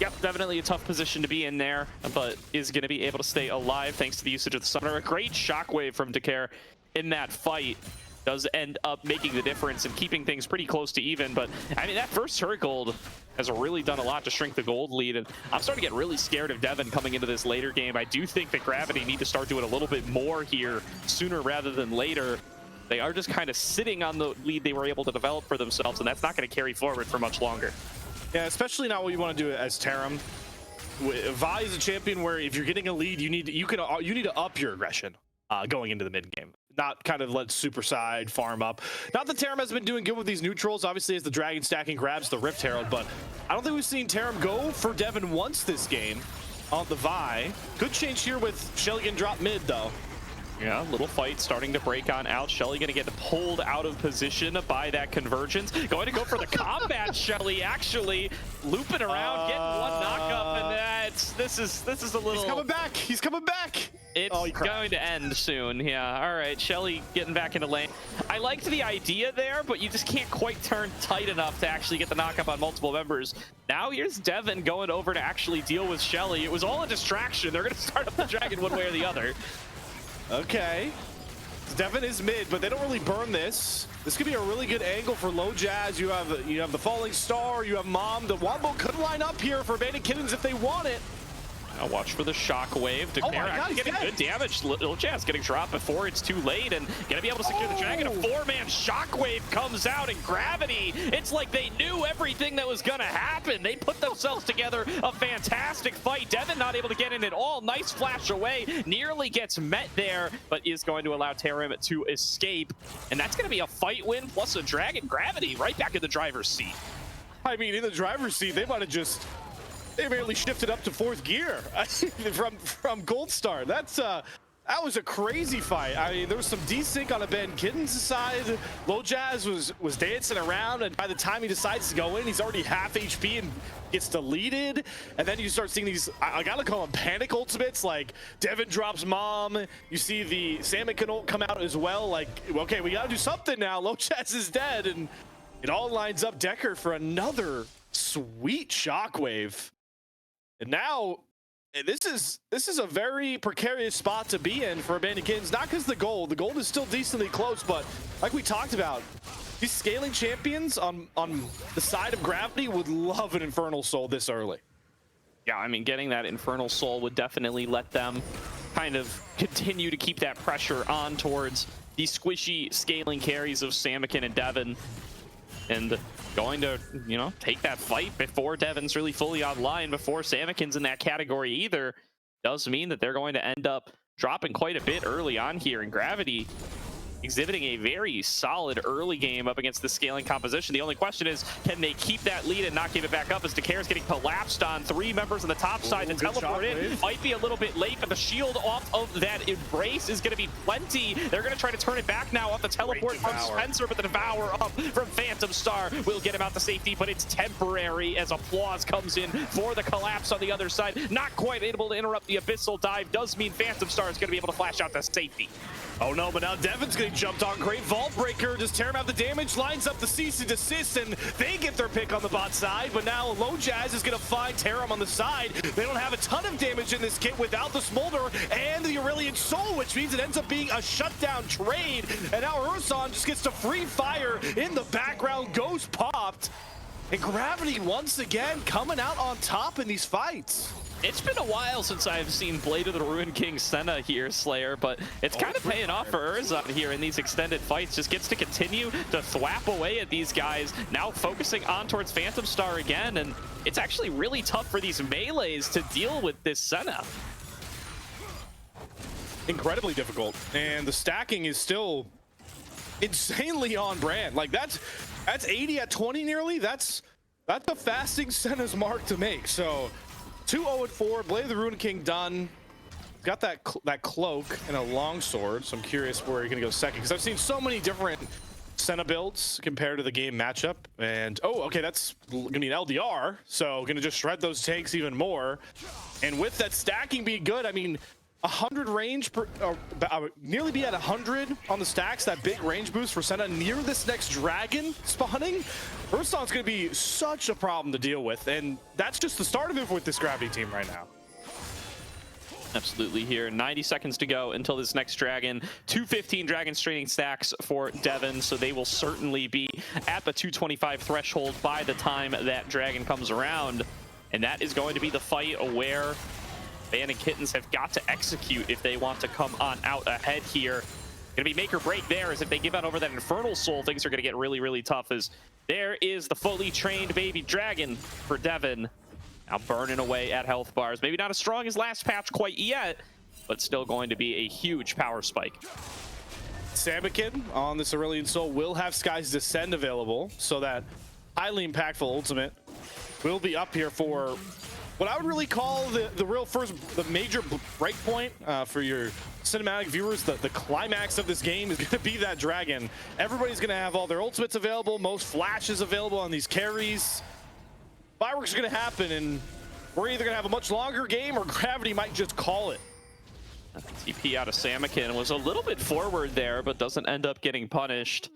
Yep, definitely a tough position to be in there, but is going to be able to stay alive thanks to the usage of the summoner. A great Shockwave from Decare in that fight does end up making the difference and keeping things pretty close to even. But I mean, that first turret gold has really done a lot to shrink the gold lead, and I'm starting to get really scared of Devin coming into this later game. I do think that Gravity need to start doing a little bit more here sooner rather than later. They are just kind of sitting on the lead they were able to develop for themselves, and that's not going to carry forward for much longer. Yeah, especially not what you want to do as Tarim. Vi is a champion where if you're getting a lead, you need to up your aggression going into the mid game. Not kind of let super side farm up. Not that Tarim has been doing good with these neutrals, obviously, as the Dragon stacking grabs the Rift Herald, but I don't think we've seen Tarim go for Devin once this game on the Vi. Good change here with Shelly getting dropped mid, though. Yeah, little fight starting to break on out. Shelly going to get pulled out of position by that convergence. Going to go for the combat. Shelly actually looping around, getting one knockup, and this is a little. He's coming back. He's coming back. It's going to end soon. Yeah. All right, Shelly getting back into lane. I liked the idea there, but you just can't quite turn tight enough to actually get the knockup on multiple members. Now here's Devin going over to actually deal with Shelly. It was all a distraction. They're going to start up the dragon one way or the other. Okay. Devin is mid, but they don't really burn this. This could be a really good angle for Low Jazz. You have the Falling Star, you have Mom. The Wombo could line up here for Abandoned Kittens if they want it. Now watch for the Shockwave. Declare actually getting good damage. Little Jazz getting dropped before it's too late, and gonna be able to secure the dragon. A 4-man Shockwave comes out, and Gravity, it's like they knew everything that was gonna happen. They put themselves together a fantastic fight. Devin not able to get in at all. Nice flash away. Nearly gets met there, but is going to allow Tarim to escape. And that's gonna be a fight win plus a dragon. Gravity right back in the driver's seat. I mean, in the driver's seat, they might have just... They barely shifted up to 4th gear from Gold Star. That was a crazy fight. I mean, there was some desync on Abandoned Kittens' side. Low Jazz was dancing around, and by the time he decides to go in, he's already half HP and gets deleted. And then you start seeing these, I gotta call them panic ultimates, like Devin drops Mom. You see the Salmon can ult come out as well. Like, okay, we gotta do something now. Low Jazz is dead, and it all lines up Decker for another sweet Shockwave. And now, this is a very precarious spot to be in for Abandoned Kittens. Not because the gold is still decently close, but like we talked about, these scaling champions on the side of Gravity would love an Infernal Soul this early. Yeah, I mean, getting that Infernal Soul would definitely let them kind of continue to keep that pressure on towards the squishy scaling carries of Samikin and Devin. And going to, you know, take that fight before Devon's really fully online, before Samikin's in that category either, does mean that they're going to end up dropping quite a bit early on here. And Gravity exhibiting a very solid early game up against the scaling composition. The only question is, can they keep that lead and not give it back up as Dacare's getting collapsed on? 3 members on the top side to teleport in. Might be a little bit late, but the shield off of that embrace is going to be plenty. They're going to try to turn it back now off the teleport from Spencer, but the Devour up from Phantom Star will get him out to safety, but it's temporary as Applause comes in for the collapse on the other side. Not quite able to interrupt the Abyssal dive. Does mean Phantom Star is going to be able to flash out to safety. Oh no, but now Devon's getting jumped on. Great Vault Breaker. Does Taram have the damage? Lines up the cease and desist, and they get their pick on the bot side. But now Low Jazz is going to find Taram on the side. They don't have a ton of damage in this kit without the Smolder and the Aurelian Soul, which means it ends up being a shutdown trade. And now Urson just gets to free fire in the background. Ghost popped. And Gravity once again coming out on top in these fights. It's been a while since I've seen Blade of the Ruined King Senna here, Slayer, but it's kind of paying off for Urson here in these extended fights. Just gets to continue to thwap away at these guys, now focusing on towards Phantom Star again, and it's actually really tough for these melees to deal with this Senna. Incredibly difficult, and the stacking is still insanely on brand. Like that's 80 at 20 nearly. That's a fasting Senna's mark to make. So 2-0-4, Blade of the Ruined King done. Got that cloak and a longsword, so I'm curious where you're gonna go second, because I've seen so many different Senna builds compared to the game matchup. And oh, okay, that's gonna be an LDR, so gonna just shred those tanks even more. And with that stacking being good, I mean, 100 range per, nearly be at 100 on the stacks. That big range boost for Senna near this next dragon spawning. Urson's going to be such a problem to deal with, and that's just the start of it with this Gravity team right now. Absolutely here. 90 seconds to go until this next dragon. 215 dragon straining stacks for Devon, so they will certainly be at the 225 threshold by the time that dragon comes around. And that is going to be the fight where Ban and Kittens have got to execute if they want to come on out ahead here. Gonna be make or break there, as if they give out over that Infernal Soul, things are gonna get really, really tough, as there is the fully trained baby dragon for Devon. Now burning away at health bars. Maybe not as strong as last patch quite yet, but still going to be a huge power spike. Samikin on this Aurelian Soul will have Sky's Descend available, so that highly impactful ultimate will be up here for what I would really call the major breakpoint for your cinematic viewers. The climax of this game is going to be that dragon. Everybody's going to have all their ultimates available, most flashes available on these carries. Fireworks are going to happen, and we're either going to have a much longer game or Gravity might just call it. TP out of Samikin was a little bit forward there, but doesn't end up getting punished.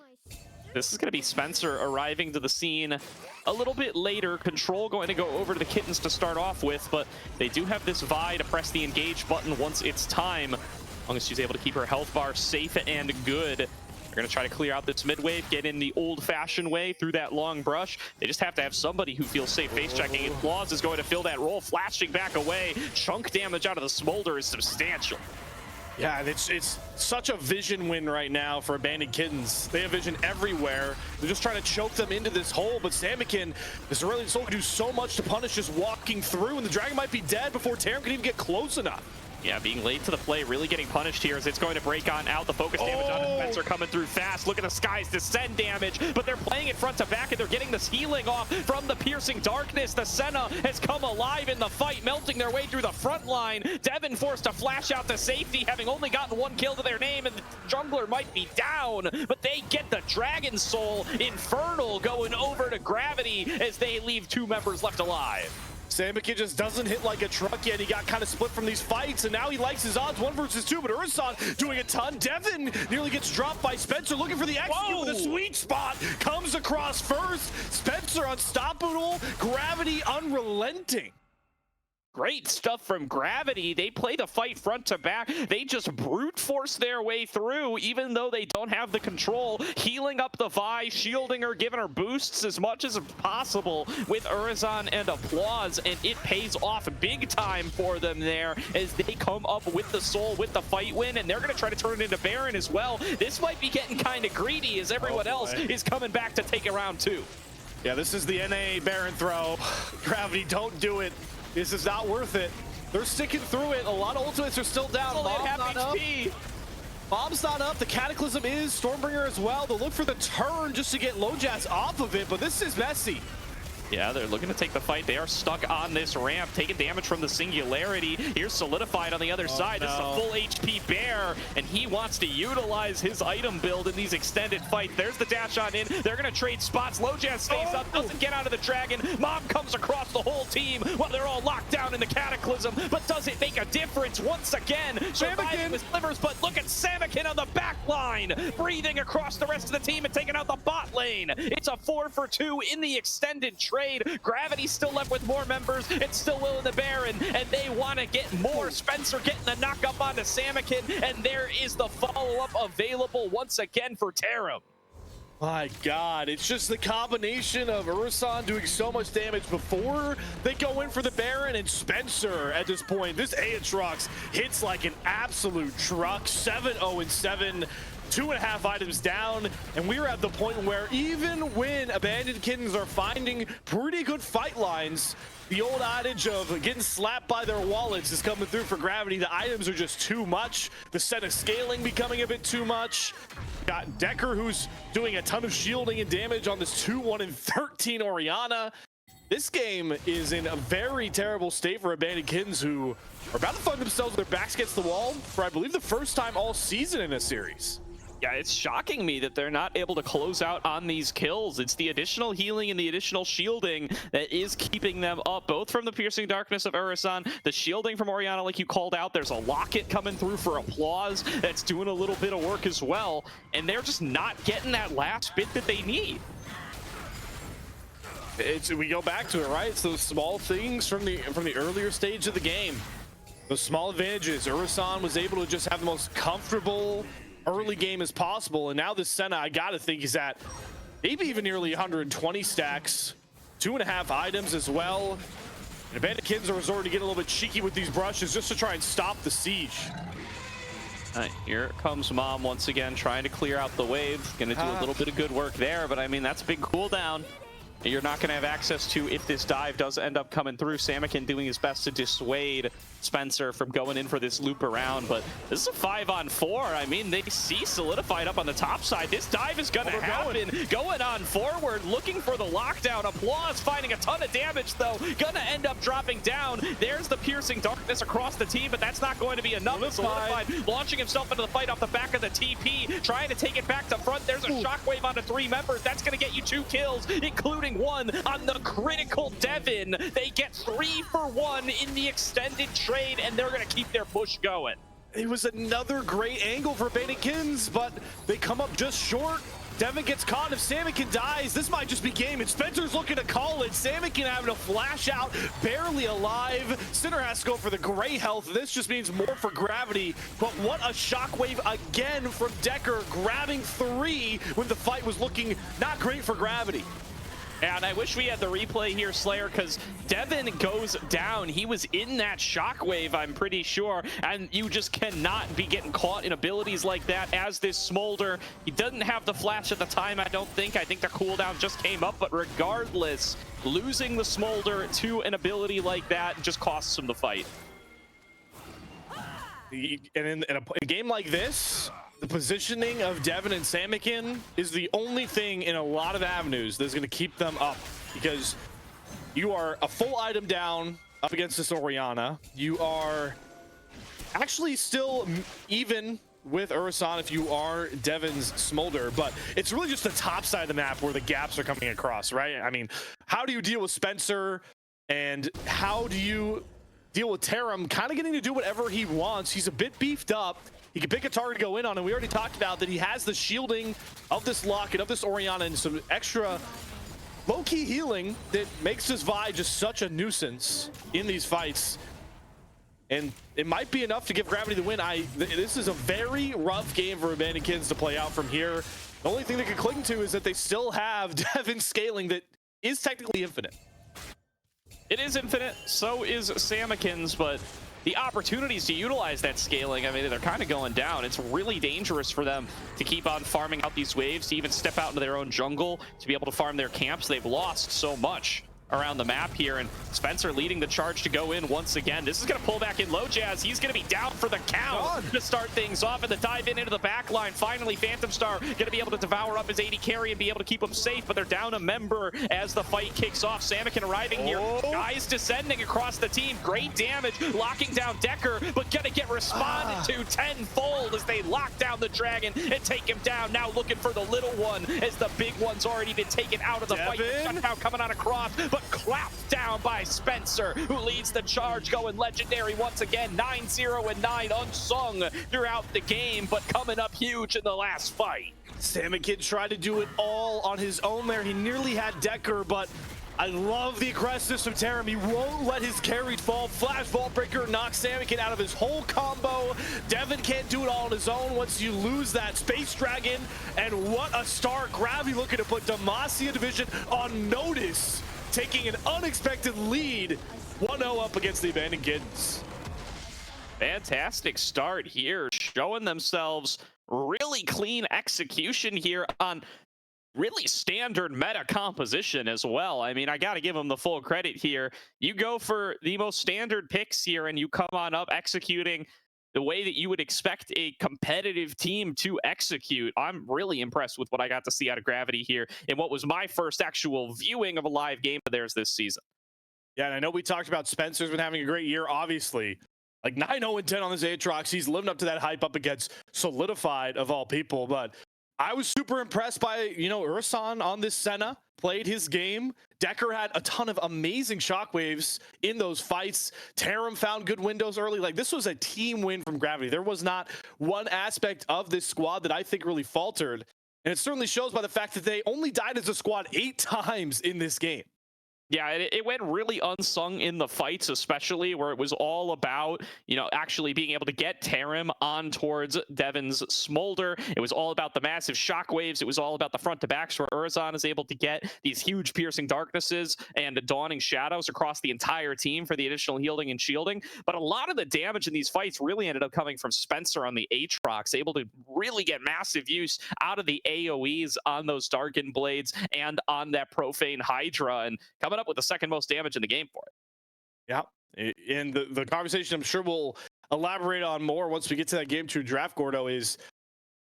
This is going to be Spencer arriving to the scene a little bit later. Control going to go over to the Kittens to start off with, but they do have this Vi to press the engage button once it's time. As long as she's able to keep her health bar safe and good. They're going to try to clear out this mid wave, get in the old-fashioned way through that long brush. They just have to have somebody who feels safe face checking, and Claws is going to fill that role, flashing back away. Chunk damage out of the Smolder is substantial. Yeah, it's such a vision win right now for Abandoned Kittens. They have vision everywhere. They're just trying to choke them into this hole, but Samikin, this Aurelian Soul, can do so much to punish just walking through, and the dragon might be dead before Taram can even get close enough. Yeah, being late to the play, really getting punished here as it's going to break on out. The focus damage on Spencer coming through fast. Look at the Sky's Descend damage, but they're playing it front to back, and they're getting this healing off from the piercing darkness. The Senna has come alive in the fight, melting their way through the front line. Devon forced to flash out to safety, having only gotten 1 kill to their name, and the jungler might be down, but they get the Dragon Soul. Infernal going over to Gravity as they leave 2 members left alive. Samikin just doesn't hit like a truck yet. He got kind of split from these fights, and now he likes his odds 1 versus 2, but Urson doing a ton. Devon nearly gets dropped by Spencer, looking for the execute with a sweet spot. Comes across first. Spencer unstoppable. Gravity unrelenting. Great stuff from Gravity. They play the fight front to back. They just brute force their way through, even though they don't have the control. Healing up the Vi, shielding her, giving her boosts as much as possible with Urson and Applause, and it pays off big time for them there as they come up with the soul, with the fight win, and they're going to try to turn it into Baron as well. This might be getting kind of greedy as everyone else is coming back to take it round 2. Yeah, this is the NA Baron throw. Gravity, don't do it. This is not worth it. They're sticking through it. A lot of ultimates are still down. Only at Bomb's half not up. HP. Bomb's not up. The Cataclysm is Stormbringer as well. They'll look for the turn just to get Lojaz off of it, but this is messy. Yeah, they're looking to take the fight. They are stuck on this ramp, taking damage from the Singularity. Here's Solidified on the other side. No. This is a full HP Bear, and he wants to utilize his item build in these extended fights. There's the dash on in. They're going to trade spots. Lojaz stays up, doesn't get out of the Dragon. Mob comes across the whole team while they're all locked down in the Cataclysm. But does it make a difference once again? Surviving with slivers, but look at Samakin on the back line, breathing across the rest of the team and taking out the bot lane. It's a 4-for-2 in the extended trade. Gravity's still left with more members. It's still Will and the Baron, and they want to get more. Spencer getting the knock up onto Samakin, and there is the follow-up available once again for Tarum. My God, it's just the combination of Urasan doing so much damage before they go in for the Baron, and Spencer at this point. This Aatrox hits like an absolute truck. 7-0-7. 2.5 items down, and we're at the point where even when Abandoned Kittens are finding pretty good fight lines, the old adage of getting slapped by their wallets is coming through for Gravity. The items are just too much. The set of scaling becoming a bit too much. Got Decker, who's doing a ton of shielding and damage on this 2-1-13 Orianna. This game is in a very terrible state for Abandoned Kittens, who are about to find themselves with their backs against the wall for, I believe, the first time all season in a series. Yeah, it's shocking me that they're not able to close out on these kills. It's the additional healing and the additional shielding that is keeping them up, both from the piercing darkness of Urasan, the shielding from Orianna, like you called out. There's a locket coming through for Applause that's doing a little bit of work as well, and they're just not getting that last bit that they need. We go back to it, right? It's those small things from the earlier stage of the game. Those small advantages. Urasan was able to just have the most comfortable early game as possible, and now this Senna, I gotta think, is at maybe even nearly 120 stacks, 2.5 items as well. And Abandoned Kittens are resorting to get a little bit cheeky with these brushes just to try and stop the siege. Here comes Mom once again, trying to clear out the wave. Gonna do a little bit of good work there, but I mean, that's a big cooldown you're not going to have access to if this dive does end up coming through. Samakin doing his best to dissuade Spencer from going in for this loop around, but this is a 5-on-4. I mean, they see Solidified up on the top side. This dive is going to happen. Going on forward, looking for the lockdown. Applause finding a ton of damage, though. Going to end up dropping down. There's the piercing darkness across the team, but that's not going to be enough. Solidified launching himself into the fight off the back of the TP, trying to take it back to front. There's a shockwave onto 3 members. That's going to get you 2 kills, including 1 on the critical Devin. They get 3 for 1 in the extended trade, and they're going to keep their push going. It was another great angle for Abandoned Kittens, but they come up just short. Devin gets caught. If Samakin dies, this might just be game, and Spencer's looking to call it. Samakin having to flash out, barely alive. Sinner has to go for the gray health. This just means more for Gravity, but what a shockwave again from Decker, grabbing 3 when the fight was looking not great for Gravity. And I wish we had the replay here, Slayer, because Devin goes down. He was in that shockwave, I'm pretty sure, and you just cannot be getting caught in abilities like that as this Smolder. He doesn't have the flash at the time, I don't think. I think the cooldown just came up, but regardless, losing the Smolder to an ability like that just costs him the fight. And in a game like this, the positioning of Devin and Samakin is the only thing in a lot of avenues that's going to keep them up, because you are a full item down up against this Orianna. You are actually still even with Urasan if you are Devin's Smolder, but it's really just the top side of the map where the gaps are coming across, right? I mean, how do you deal with Spencer, and how do you deal with Tarum kind of getting to do whatever he wants? He's a bit beefed up. He can pick a target to go in on, and we already talked about that he has the shielding of this Locket, of this Orianna, and some extra low-key healing that makes this Vi just such a nuisance in these fights. And it might be enough to give Gravity the win. This is a very rough game for Abandoned Kittens to play out from here. The only thing they can cling to is that they still have Devin scaling that is technically infinite. It is infinite, so is Samakin's, but the opportunities to utilize that scaling, I mean, they're kind of going down. It's really dangerous for them to keep on farming out these waves, to even step out into their own jungle, to be able to farm their camps. They've lost so much around the map here, and Spencer leading the charge to go in once again. This is going to pull back in low Jazz. He's going to be down for the count to start things off, and the dive in into the back line. Finally, Phantom Star going to be able to devour up his AD carry and be able to keep him safe, but they're down a member as the fight kicks off. Samikin arriving here. Guys descending across the team. Great damage, locking down Decker, but going to get responded to tenfold as they lock down the dragon and take him down. Now looking for the little one as the big one's already been taken out of the fight. Shutdown coming on across, but clapped down by Spencer, who leads the charge, going legendary once again. 9-0 and 9 unsung throughout the game, but coming up huge in the last fight. Samikin tried to do it all on his own there. He nearly had Decker, but I love the aggressiveness from Tarim. He won't let his carry fall. Flash Vault Breaker knocks Samikin out of his whole combo. Devin can't do it all on his own once you lose that Space Dragon. And what a start. Gravity looking to put Demacia Division on notice, taking an unexpected lead. 1-0 up against the Abandoned Kittens. Fantastic start here, showing themselves really clean execution here on really standard meta composition as well. I mean, I got to give them the full credit here. You go for the most standard picks here and you come on up executing the way that you would expect a competitive team to execute. I'm really impressed with what I got to see out of Gravity here in what was my first actual viewing of a live game of theirs this season. Yeah, and I know we talked about Spencer's been having a great year, obviously. Like 9-0 and 10 on this Aatrox. He's living up to that hype up against Solidified of all people. But I was super impressed by, Ursan on this Senna. Played his game. Decker had a ton of amazing shockwaves in those fights. Tarim found good windows early. Like, this was a team win from Gravity. There was not one aspect of this squad that I think really faltered. And it certainly shows by the fact that they only died as a squad 8 times in this game. Yeah, it went really unsung in the fights, especially where it was all about, actually being able to get Tarim on towards Devin's Smolder. It was all about the massive shockwaves. It was all about the front to backs where Urzan is able to get these huge piercing darknesses and dawning shadows across the entire team for the additional healing and shielding. But a lot of the damage in these fights really ended up coming from Spencer on the Aatrox, able to really get massive use out of the AoEs on those Darkened Blades and on that Profane Hydra, and coming up with the second most damage in the game for it. Yeah, and the conversation I'm sure we'll elaborate on more once we get to that game 2 draft, Gordo, is,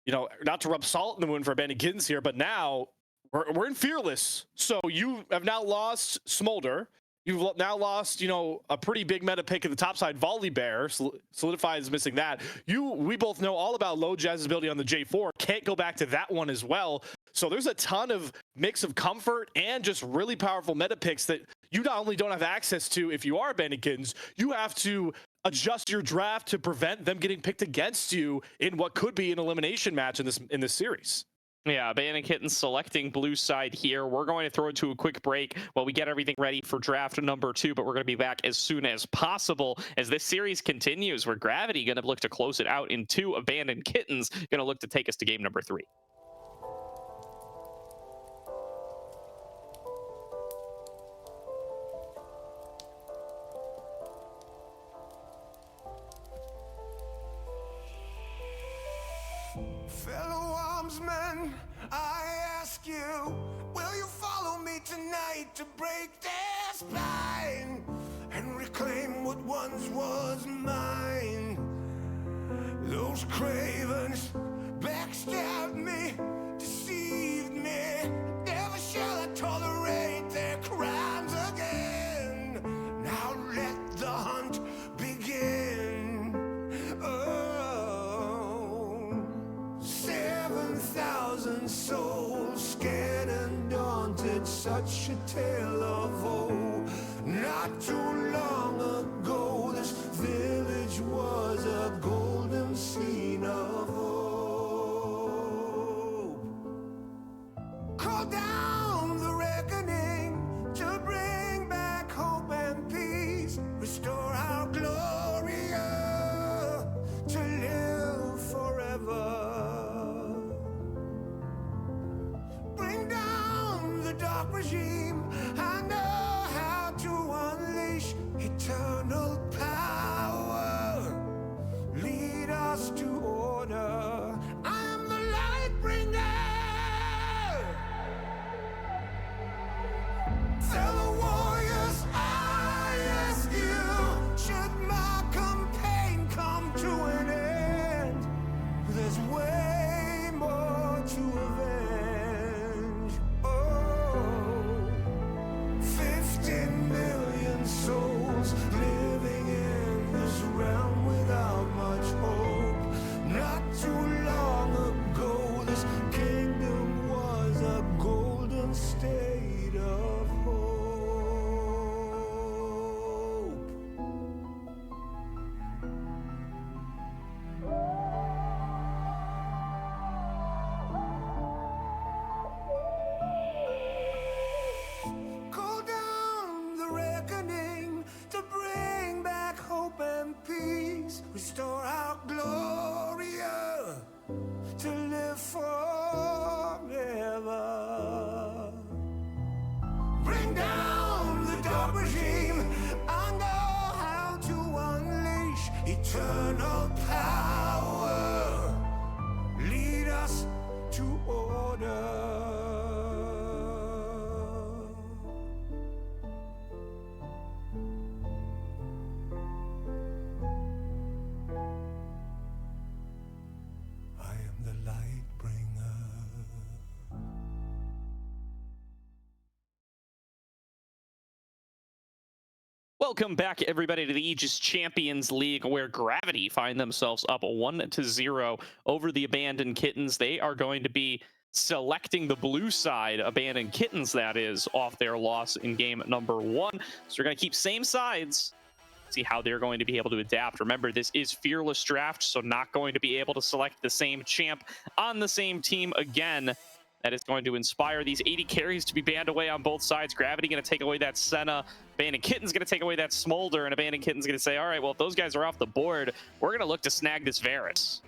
not to rub salt in the wound for Abandoned Kittens here, but now we're in Fearless. So you have now lost Smolder. You've now lost, a pretty big meta pick at the top side, Volley Bear. Solidify is missing that. We both know all about Low Jazz's ability on the J4. Can't go back to that one as well. So there's a ton of mix of comfort and just really powerful meta picks that you not only don't have access to if you are Abandoned Kittens, you have to adjust your draft to prevent them getting picked against you in what could be an elimination match in this series. Yeah, Abandoned Kittens selecting blue side here. We're going to throw it to a quick break while we get everything ready for draft number 2, but we're going to be back as soon as possible as this series continues, where Gravity going to look to close it out in 2. Abandoned Kittens going to look to take us to game number 3. Fellow armsmen, I ask you, will you follow me tonight to break their spine and reclaim what once was mine? Those cravens backstabbed me, deceived me. Never shall I tolerate their crimes again. Now let the hunt begin. Oh, 7,000 souls scared and daunted, such a tale of woe. Not too long ago, this village was a golden scene of hope. Call down the reckoning to bring back hope and peace, restore our glory to live forever. Bring down the dark regime. I know how to unleash eternal power. live forever. Bring down the dark regime. I know how to unleash eternal power. Lead us to order. I am the light bringer. Welcome back, everybody, to the Aegis Champions League, where Gravity find themselves up 1-0 over the Abandoned Kittens. They are going to be selecting the blue side, Abandoned Kittens, that is, off their loss in game number 1. So we're going to keep same sides, see how they're going to be able to adapt. Remember, this is Fearless Draft, so not going to be able to select the same champ on the same team again. That is going to inspire these 80 carries to be banned away on both sides. Gravity going to take away that Senna. Abandoned Kitten's going to take away that Smolder. And Abandoned Kitten's going to say, all right, well, if those guys are off the board, we're going to look to snag this Varus.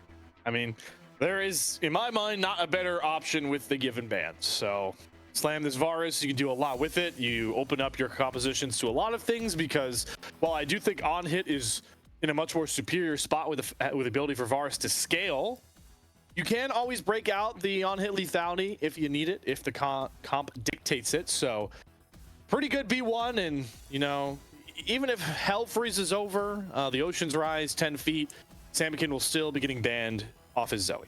I mean, there is, in my mind, not a better option with the given bans. So slam this Varus. You can do a lot with it. You open up your compositions to a lot of things, because while I do think on hit is in a much more superior spot with the ability for Varus to scale, you can always break out the on-hit lethality if you need it, if the comp dictates it. So pretty good B1, and, you know, even if Hell freezes over, the Oceans Rise 10 feet, Samikin will still be getting banned off his Zoe.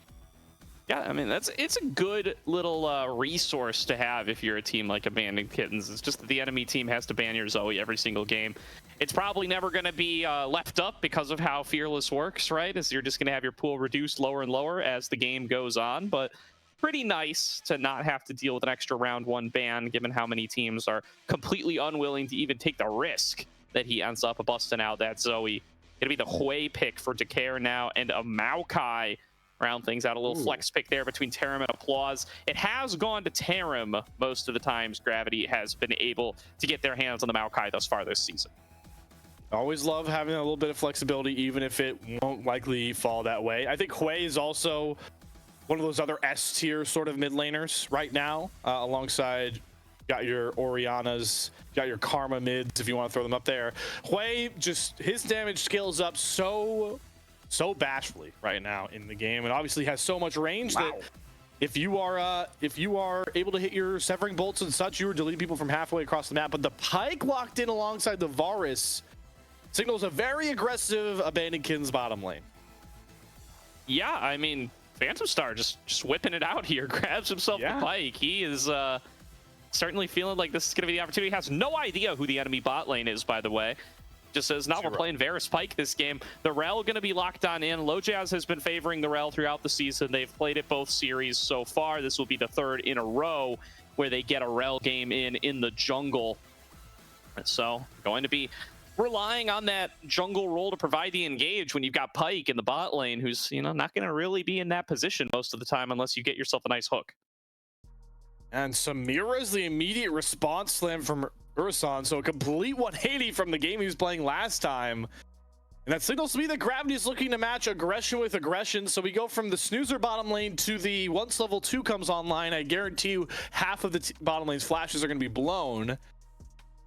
Yeah, I mean, it's a good little resource to have if you're a team like Abandoned Kittens. It's just that the enemy team has to ban your Zoe every single game. It's probably never going to be left up because of how Fearless works, right? As you're just going to have your pool reduced lower and lower as the game goes on. But pretty nice to not have to deal with an extra round 1 ban, given how many teams are completely unwilling to even take the risk that he ends up busting out that Zoe. Going to be the Hui pick for Decare now, and a Maokai. Round things out, a little flex pick there between Tarim and Applause. It has gone to Tarim most of the times Gravity has been able to get their hands on the Maokai thus far this season. Always love having a little bit of flexibility, even if it won't likely fall that way. I think Hui is also one of those other S-tier sort of mid laners right now, alongside got your Orianas, got your Karma mids if you want to throw them up there. Hui, just his damage scales up so bashfully right now in the game, and obviously has so much range that if you are able to hit your severing bolts and such, you are deleting people from halfway across the map. But the Pike locked in alongside the Varus signals a very aggressive Abandoned Kittens bottom lane. Yeah, I mean, Phantom Star just whipping it out here, grabs himself the Pike. He is certainly feeling like this is going to be the opportunity. He has no idea who the enemy bot lane is, by the way. Just says, now we're playing Varus Pike this game. The Rel going to be locked on in. Lojaz has been favoring the Rel throughout the season. They've played it both series so far. This will be the 3rd in a row where they get a Rel game in the jungle. So going to be relying on that jungle role to provide the engage when you've got Pike in the bot lane, who's, you know, not going to really be in that position most of the time unless you get yourself a nice hook. And Samira's the immediate response slam from Urasan, so a complete 180 from the game he was playing last time. And that signals to me that Gravity is looking to match aggression with aggression. So we go from the snoozer bottom lane to the once level 2 comes online. I guarantee you half of the bottom lane's flashes are going to be blown.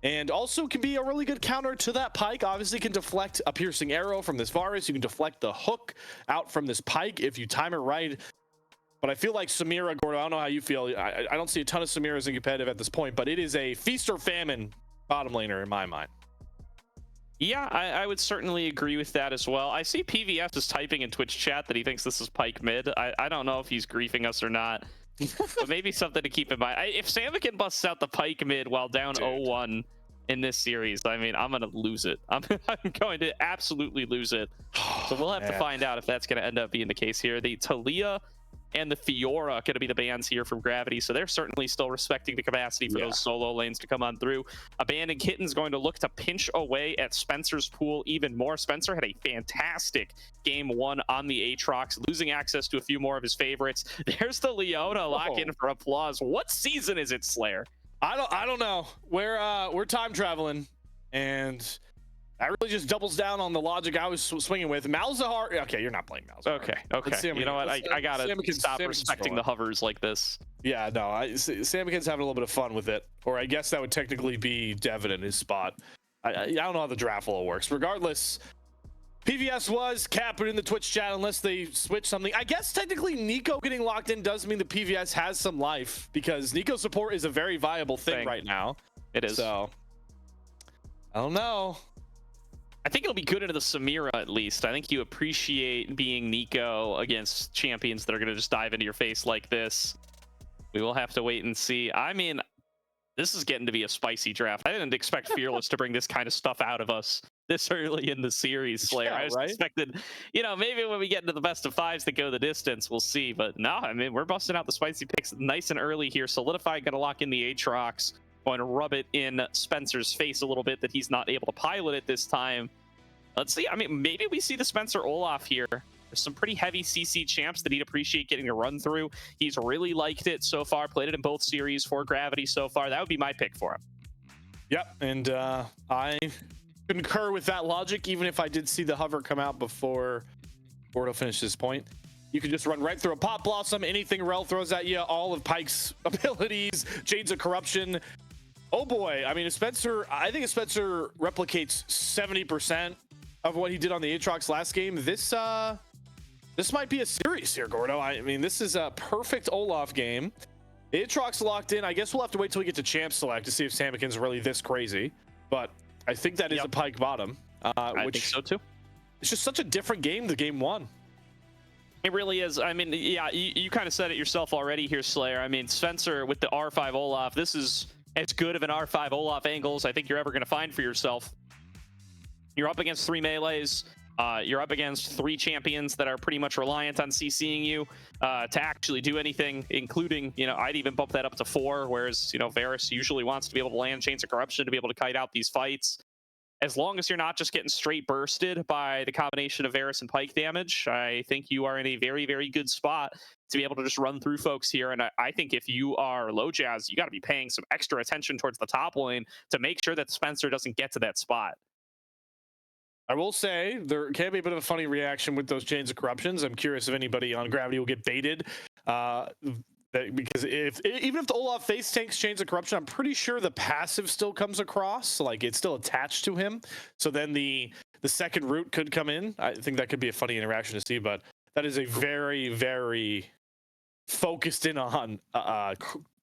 And also can be a really good counter to that Pike. Obviously can deflect a piercing arrow from this Varus. You can deflect the hook out from this Pike if you time it right. But I feel like Samira, Gordo, I don't know how you feel. I don't see a ton of Samiras in competitive at this point, but it is a feast or famine bottom laner in my mind. Yeah, I would certainly agree with that as well. I see PVS is typing in Twitch chat that he thinks this is Pike mid. I don't know if he's griefing us or not, but maybe something to keep in mind. If Samikin busts out the Pike mid while down 0-1 in this series, I mean, I'm going to lose it. I'm going to absolutely lose it. So we'll have to find out if that's going to end up being the case here. The Talia and the Fiora going to be the bans here from Gravity, so they're certainly still respecting the capacity for those solo lanes to come on through. Abandoned Kitten's going to look to pinch away at Spencer's pool even more. Spencer had a fantastic game 1 on the Aatrox, losing access to a few more of his favorites. There's the Leona lock in for Applause. What season is it, Slayer? I don't know. We're time traveling, and that really just doubles down on the logic I was swinging with. Malzahar. Okay, you're not playing Malzahar. Okay. You know what? I gotta stop respecting the hovers like this. Yeah, no. Samikin's having a little bit of fun with it, or I guess that would technically be Devin in his spot. I don't know how the draft flow works. Regardless, PVS was capping in the Twitch chat unless they switch something. I guess technically Nico getting locked in does mean the PVS has some life because Nico support is a very viable thing right now. It is. So I don't know. I think it'll be good into the Samira at least. I think you appreciate being Nico against champions that are going to just dive into your face like this. We will have to wait and see. I mean, this is getting to be a spicy draft. I didn't expect Fearless to bring this kind of stuff out of us this early in the series, Slayer. I just expected, maybe when we get into the best of fives that go the distance, we'll see. But no, I mean, we're busting out the spicy picks nice and early here. Solidify going to lock in the Aatrox. Going to rub it in Spencer's face a little bit that he's not able to pilot it this time. Let's see. I mean, maybe we see the Spencer Olaf here. There's some pretty heavy CC champs that he'd appreciate getting a run through. He's really liked it so far. Played it in both series for Gravity so far. That would be my pick for him. Yep, and I concur with that logic, even if I did see the hover come out before Gordo finished his point. You can just run right through a Pop Blossom. Anything Rel throws at you, all of Pyke's abilities, Shades of Corruption. Oh boy, I mean, I think if Spencer replicates 70% of what he did on the Aatrox last game, this might be a series here, Gordo. I mean, this is a perfect Olaf game. Aatrox locked in. I guess we'll have to wait till we get to Champ Select to see if Samikin's really this crazy. But I think that is a Pyke bottom. I think so too. It's just such a different game than game one. It really is. I mean, yeah, you kind of said it yourself already here, Slayer. I mean, Spencer with the R5 Olaf, this is as good of an R5 Olaf angle as I think you're ever going to find for yourself. You're up against 3 melees. You're up against 3 champions that are pretty much reliant on CCing you to actually do anything, including, I'd even bump that up to 4, whereas, Varus usually wants to be able to land Chains of Corruption to be able to kite out these fights. As long as you're not just getting straight bursted by the combination of Varus and Pyke damage, I think you are in a very, very good spot to be able to just run through folks here. And I think if you are low Jazz, you got to be paying some extra attention towards the top lane to make sure that Spencer doesn't get to that spot. I will say there can be a bit of a funny reaction with those Chains of Corruptions. I'm curious if anybody on Gravity will get baited. Because even if the Olaf face tanks Chains of Corruption, I'm pretty sure the passive still comes across, like it's still attached to him. So then the second root could come in. I think that could be a funny interaction to see, but that is a very, very focused in on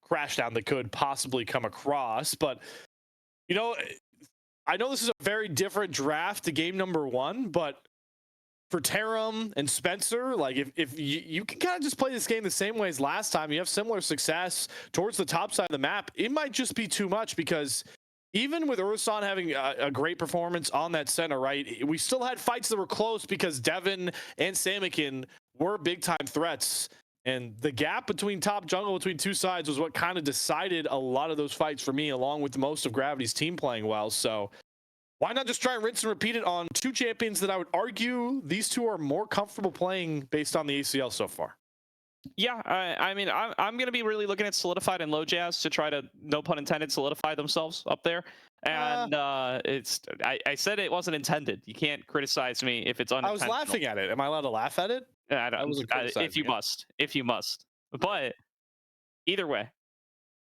crash down that could possibly come across. But I know this is a very different draft to game number 1, but for Tarum and Spencer, like if you can kind of just play this game the same way as last time, you have similar success towards the top side of the map, it might just be too much because even with Urson having a great performance on that center, right, we still had fights that were close because Devin and Samikin were big time threats. And the gap between top jungle between 2 sides was what kind of decided a lot of those fights for me, along with most of Gravity's team playing well. So why not just try and rinse and repeat it on 2 champions that I would argue these 2 are more comfortable playing based on the ACL so far? Yeah, I mean, I'm going to be really looking at Solidified and Low Jazz to try to, no pun intended, solidify themselves up there. And I said it wasn't intended. You can't criticize me if it's unintentional. I was laughing at it. Am I allowed to laugh at it? If you must. But either way,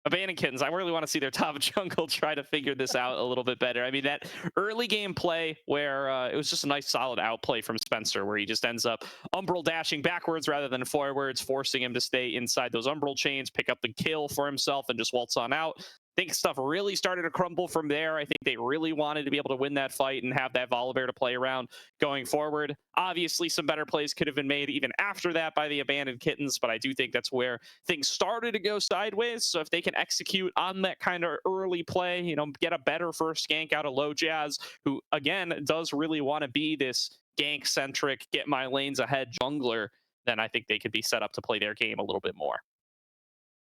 Abandoned Kittens, I really want to see their top jungle try to figure this out a little bit better. I mean, that early game play where it was just a nice solid outplay from Spencer, where he just ends up Umbral dashing backwards rather than forwards, forcing him to stay inside those Umbral chains, pick up the kill for himself, and just waltz on out. I think stuff really started to crumble from there. I think they really wanted to be able to win that fight and have that Volibear to play around going forward. Obviously, some better plays could have been made even after that by the Abandoned Kittens, but I do think that's where things started to go sideways. So if they can execute on that kind of early play, get a better first gank out of Low Jazz, who, again, does really want to be this gank-centric, get my lanes ahead jungler, then I think they could be set up to play their game a little bit more.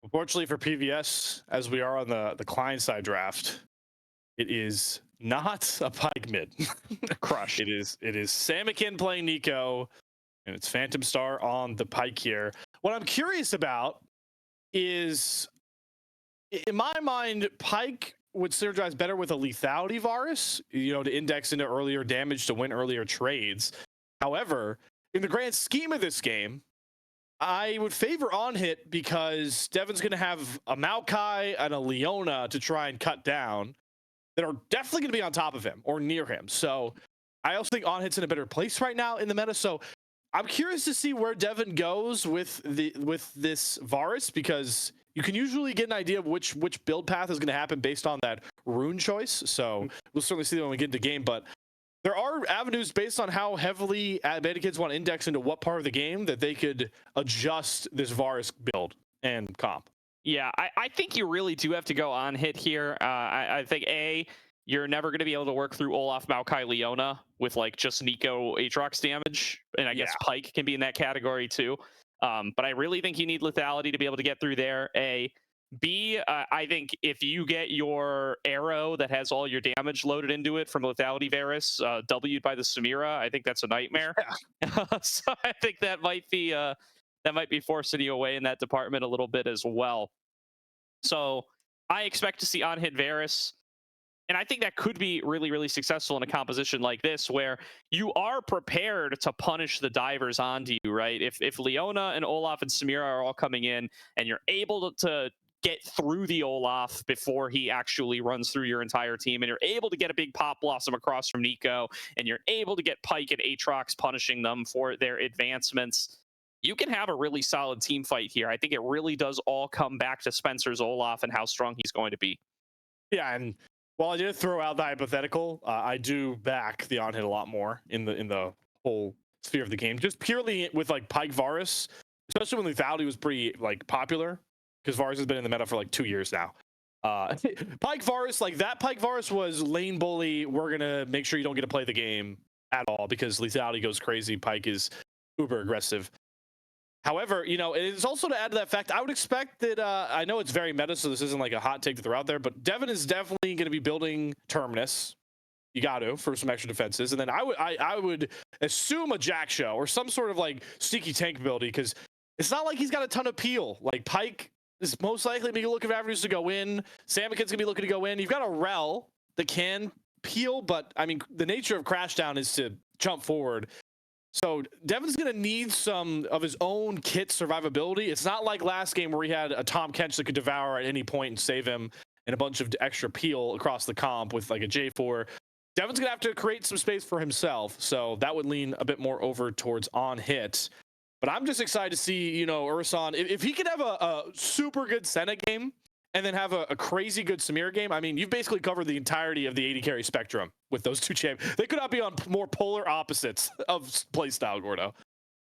Unfortunately for PVS, as we are on the client side draft, it is not a Pyke mid. Crush. It is Samikin playing Nico, and it's Phantom Star on the Pyke here. What I'm curious about is, in my mind, Pyke would synergize better with a lethality Varus, to index into earlier damage to win earlier trades. However, in the grand scheme of this game, I would favor on hit because Devon's going to have a Maokai and a Leona to try and cut down that are definitely going to be on top of him or near him. So I also think on hit's in a better place right now in the meta. So I'm curious to see where Devon goes with this Varus, because you can usually get an idea of which build path is going to happen based on that rune choice. So we'll certainly see that when we get into game, but there are avenues based on how heavily beta kids want to index into what part of the game that they could adjust this Varus build and comp. Yeah, I think you really do have to go on hit here. I think you're never going to be able to work through Olaf, Maokai, Leona with like just Nico Aatrox damage, and I guess Pyke can be in that category too. But I really think you need lethality to be able to get through there. B, I think if you get your arrow that has all your damage loaded into it from lethality Varus, W'd by the Samira, I think that's a nightmare. Yeah. So I think that might be forcing you away in that department a little bit as well. So I expect to see on hit Varus. And I think that could be really, really successful in a composition like this, where you are prepared to punish the divers onto you, right? If Leona and Olaf and Samira are all coming in and you're able to get through the Olaf before he actually runs through your entire team, and you're able to get a big pop blossom across from Nico, and you're able to get Pyke and Aatrox punishing them for their advancements, you can have a really solid team fight here. I think it really does all come back to Spencer's Olaf and how strong he's going to be. Yeah, and while I did throw out the hypothetical, I do back the on hit a lot more in the whole sphere of the game. Just purely with like Pyke Varus, especially when lethality was pretty like popular, because Varus has been in the meta for like 2 years now. Pyke Varus, like that Pyke Varus was lane bully. We're gonna make sure you don't get to play the game at all because lethality goes crazy. Pyke is uber aggressive. However, it is also to add to that fact, I would expect that, I know it's very meta, so this isn't like a hot take to throw out there, but Devon is definitely going to be building Terminus. You got to, for some extra defenses. And then I would assume a Jack Show or some sort of like sneaky tank ability, because it's not like he's got a ton of peel. Like Pyke is most likely be looking for avenues to go in. Samakin's going to be looking to go in. You've got a Rel that can peel, but I mean, the nature of Crashdown is to jump forward. So Devon's going to need some of his own kit survivability. It's not like last game where he had a Tom Kench that could devour at any point and save him, and a bunch of extra peel across the comp with like a J4. Devon's going to have to create some space for himself, so that would lean a bit more over towards on hit. But I'm just excited to see, Urson, if he could have a super good Senna game and then have a crazy good Samir game. I mean, you've basically covered the entirety of the AD carry spectrum with those two champions. They could not be on more polar opposites of playstyle, Gordo.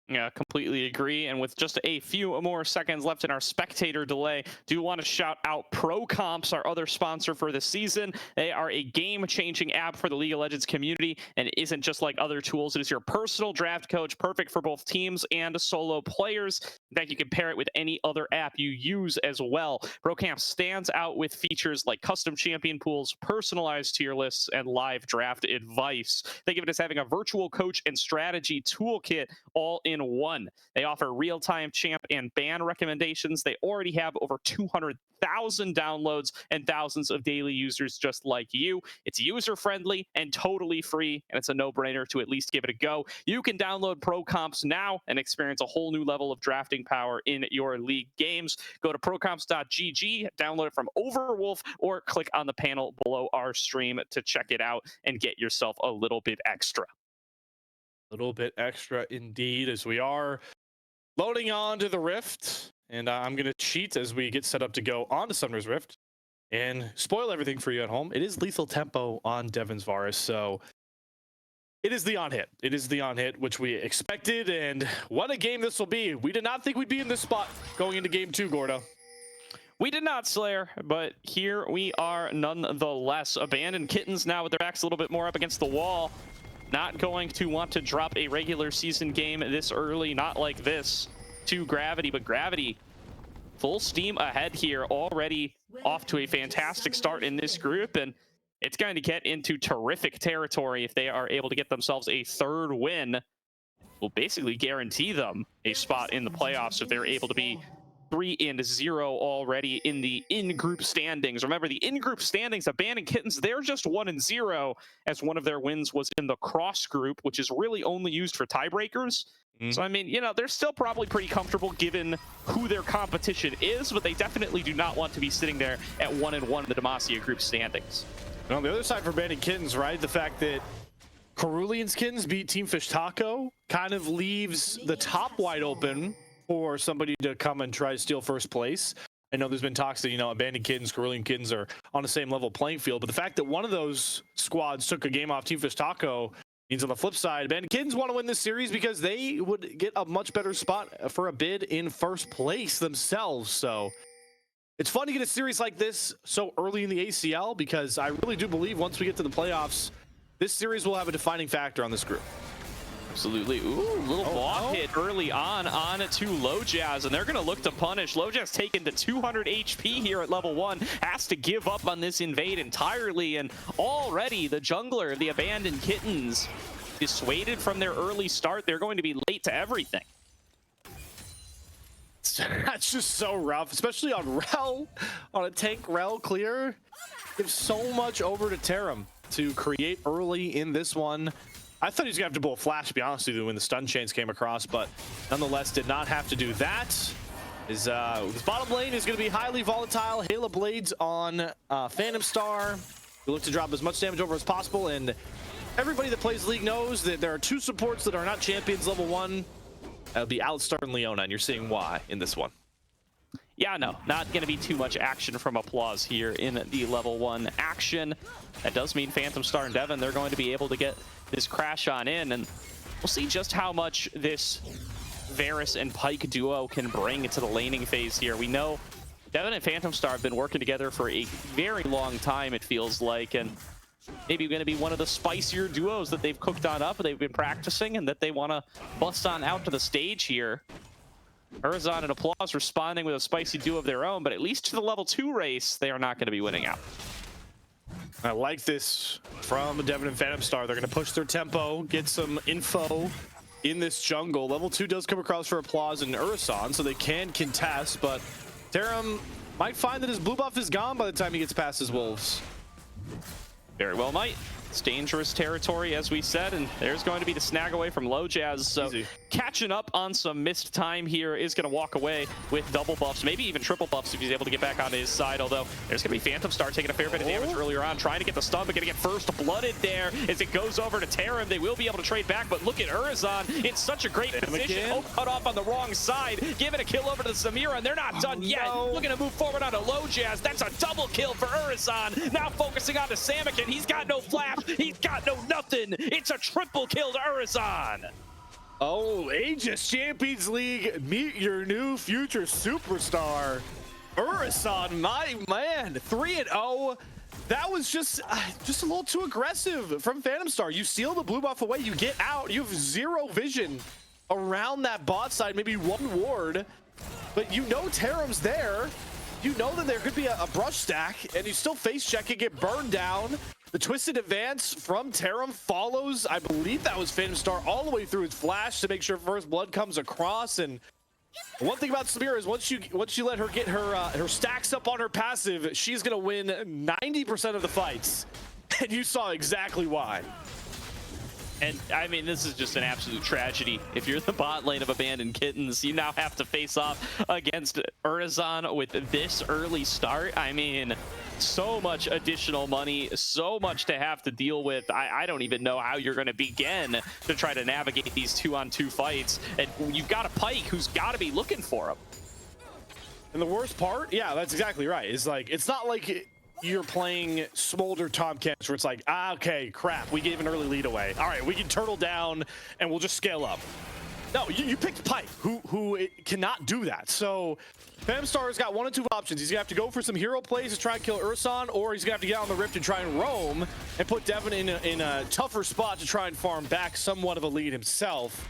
Yeah, completely agree. And with just a few more seconds left in our spectator delay, do want to shout out Pro Comps, our other sponsor for the season. They are a game-changing app for the League of Legends community, and it isn't just like other tools. It is your personal draft coach, perfect for both teams and solo players. In fact, you can pair it with any other app you use as well. Pro Camp stands out with features like custom champion pools, personalized tier lists, and live draft advice. Think of it as having a virtual coach and strategy toolkit all in one. They offer real-time champ and ban recommendations. They already have over 200,000 downloads and thousands of daily users just like you. It's user-friendly and totally free, and it's a no-brainer to at least give it a go. You can download Pro Comps now and experience a whole new level of drafting power in your league games. Go to procomps.gg, download it from Overwolf, or click on the panel below our stream to check it out and get yourself a little bit extra. Little bit extra indeed, as we are loading on to the Rift, and I'm going to cheat as we get set up to go on to Summoner's Rift and spoil everything for you at home. It is lethal tempo on Devon's Varus, so it is the on hit. It is the on hit, which we expected, and what a game this will be. We did not think we'd be in this spot going into game 2, Gordo. We did not, Slayer, but here we are nonetheless. Abandoned Kittens now with their backs a little bit more up against the wall. Not going to want to drop a regular season game this early, not like this, to Gravity, but Gravity full steam ahead here, already off to a fantastic start in this group, and it's going to get into terrific territory if they are able to get themselves a third win. Will basically guarantee them a spot in the playoffs if they're able to be 3-0 already in the in-group standings. Remember, the in-group standings, Abandoned Kittens, they're just 1-0, as one of their wins was in the cross group, which is really only used for tiebreakers. So, I mean, you know, they're still probably pretty comfortable given who their competition is, but they definitely do not want to be sitting there at 1-1 in the Demacia group standings. And on the other side for Abandoned Kittens, right, the fact that Cerulean's Kittens beat Team Fish Taco kind of leaves the top wide open for somebody to come and try to steal first place. I know there's been talks that, you know, Abandoned Kittens, Cerulean Kittens are on the same level playing field, but the fact that one of those squads took a game off Team Fish Taco means on the flip side, Abandoned Kittens want to win this series because they would get a much better spot for a bid in first place themselves. So it's fun to get a series like this so early in the ACL, because I really do believe once we get to the playoffs, this series will have a defining factor on this group. Absolutely. Ooh, little block hit early on to Low Jazz, and they're going to look to punish. Low Jazz taken to 200 HP here at level 1, has to give up on this invade entirely, and already the jungler, the Abandoned Kittens, dissuaded from their early start. They're going to be late to everything. That's just so rough, especially on Rel, on a tank Rel clear. Gives so much over to Tarum to create early in this one. I thought he was gonna have to pull a flash, to be honest with you, when the stun chains came across, but nonetheless did not have to do that. His bottom lane is gonna be highly volatile. Halo Blades on Phantom Star. We look to drop as much damage over as possible, and everybody that plays League knows that there are two supports that are not champions level 1. That'll be Alistar and Leona, and you're seeing why in this one. Yeah, no, not going to be too much action from Applause here in the level 1 action. That does mean Phantom Star and Devin, they're going to be able to get this crash on in, and we'll see just how much this Varus and Pyke duo can bring into the laning phase here. We know Devin and Phantom Star have been working together for a very long time, it feels like, and maybe going to be one of the spicier duos that they've cooked on up, they've been practicing, and that they want to bust on out to the stage here. Urzon and Applause responding with a spicy duo of their own, but at least to the level 2 race, they are not going to be winning out. I like this from Devin and Phantom Star. They're going to push their tempo, get some info in this jungle. Level 2 does come across for Applause and Urzon, so they can contest, but Tarum might find that his blue buff is gone by the time he gets past his wolves. Very well might. It's dangerous territory, as we said, and there's going to be the snag away from Low Jazz. So easy. Catching up on some missed time here is going to walk away with double buffs, maybe even triple buffs if he's able to get back onto his side, although there's going to be Phantom Star taking a fair bit of damage earlier on, trying to get the stun, but going to get first blooded there as it goes over to Tarum. They will be able to trade back, but look at Urzon in such a great position. Oh, cut off on the wrong side, giving a kill over to Samira, and they're not done yet. Looking to move forward onto Low Jazz. That's a double kill for Urzon. Now focusing on to Samikin. He's got no flash. He's got no nothing. It's a triple kill to Urzon. Oh, Aegis Champions League, meet your new future superstar, Urzon, my man, 3-0. That was just a little too aggressive from Phantom Star. You steal the blue buff away, you get out, you have zero vision around that bot side, maybe one ward, but you know Tarum's there. You know that there could be a brush stack, and you still face check and get burned down. The twisted advance from Tarum follows, I believe that was Phantom Star, all the way through its flash to make sure first blood comes across. And one thing about Samira is once you let her get her stacks up on her passive, she's gonna win 90% of the fights, and you saw exactly why. And I mean, this is just an absolute tragedy. If you're the bot lane of Abandoned Kittens, you now have to face off against Urzon with this early start. I mean, so much additional money, so much to have to deal with. I don't even know how you're going to begin to try to navigate these 2-on-2 fights. And you've got a Pyke who's got to be looking for him. And the worst part, yeah, that's exactly right. It's like, it's not like you're playing Smolder Tomcats where it's like, okay, crap, we gave an early lead away. All right, we can turtle down and we'll just scale up. No, you picked Pyke, who cannot do that. So Phantom Star's got one of two options. He's gonna have to go for some hero plays to try and kill Urzon, or he's gonna have to get on the Rift and try and roam and put Devin in a tougher spot to try and farm back somewhat of a lead himself.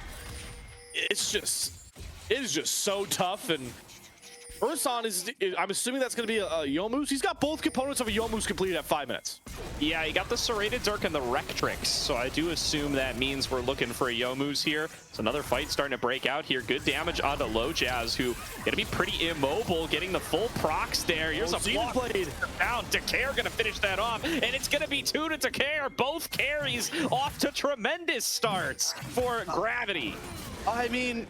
It is just so tough, and Urson is I'm assuming that's going to be a Youmuu's. He's got both components of a Youmuu's completed at 5 minutes. Yeah, he got the Serrated Dirk and the Rectrix, so I do assume that means we're looking for a Youmuu's here. It's another fight starting to break out here. Good damage onto Low Jazz, who gonna be pretty immobile, getting the full procs there. Here's a block blade down. Decare gonna finish that off, and it's gonna be 2 to Decare. Both carries off to tremendous starts for Gravity. I mean,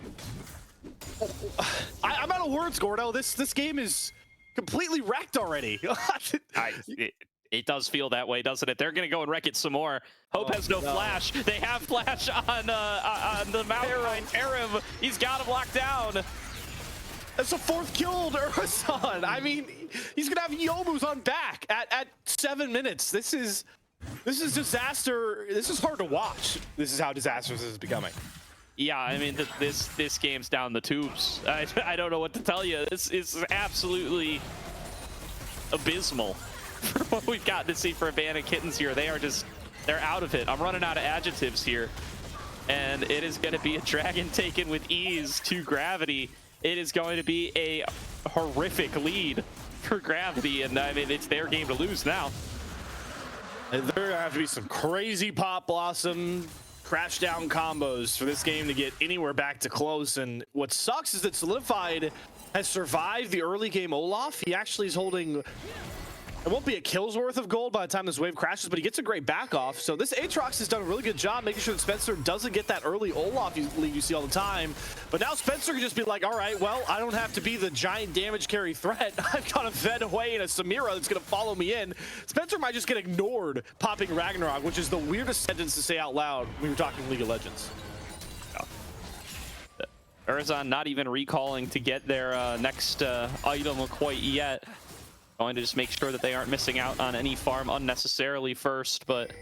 I'm out of words, Gordo. This game is completely wrecked already. It does feel that way, doesn't it? They're going to go and wreck it some more. Hope has no flash. They have flash on the mountain. Aram, he's got him locked down. That's a 4th kill to Urson. I mean, he's going to have Youmuu's on back at 7 minutes. This is disaster. This is hard to watch. This is how disastrous this is becoming. Yeah, I mean, this game's down the tubes. I don't know what to tell you. This is absolutely abysmal for what we've gotten to see for Abandoned Kittens here. They're out of it. I'm running out of adjectives here. And it is going to be a dragon taken with ease to Gravity. It is going to be a horrific lead for Gravity. And I mean, it's their game to lose now. And there are going to have to be some crazy Pop Blossom crash down combos for this game to get anywhere back to close. And what sucks is that Solidified has survived the early game Olaf. He actually is holding, it won't be a kill's worth of gold by the time this wave crashes, but he gets a great back off. So this Aatrox has done a really good job making sure that Spencer doesn't get that early Olaf lead you see all the time. But now Spencer can just be like, all right, well, I don't have to be the giant damage carry threat. I've got a Ven away and a Samira that's going to follow me in. Spencer might just get ignored popping Ragnarok, which is the weirdest sentence to say out loud when you're talking League of Legends. Urson not even recalling to get their next item quite yet. Going to just make sure that they aren't missing out on any farm unnecessarily first, but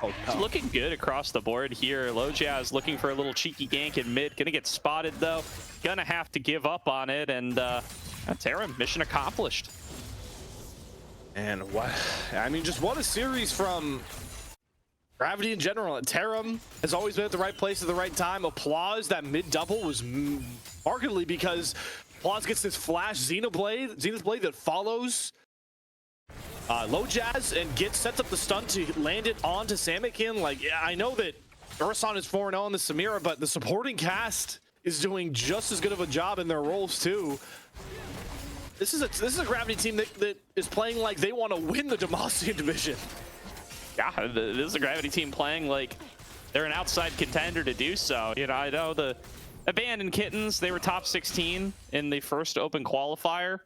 it's looking good across the board here. Low Jazz looking for a little cheeky gank in mid. Gonna get spotted though. Gonna have to give up on it, and Terran, mission accomplished. And what? I mean, just what a series from Gravity in general. And Taram has always been at the right place at the right time. Applause, that mid double was markedly because Applause gets this flash Zenith Blade that follows Low Jazz and sets up the stun to land it onto Samikin. Like, yeah, I know that Urson is 4-0 on the Samira, but the supporting cast is doing just as good of a job in their roles too. This is a Gravity team that is playing like they want to win the Demacian division. Yeah, this is a Gravity team playing like they're an outside contender to do so. You know, I know the Abandoned Kittens, they were top 16 in the first open qualifier.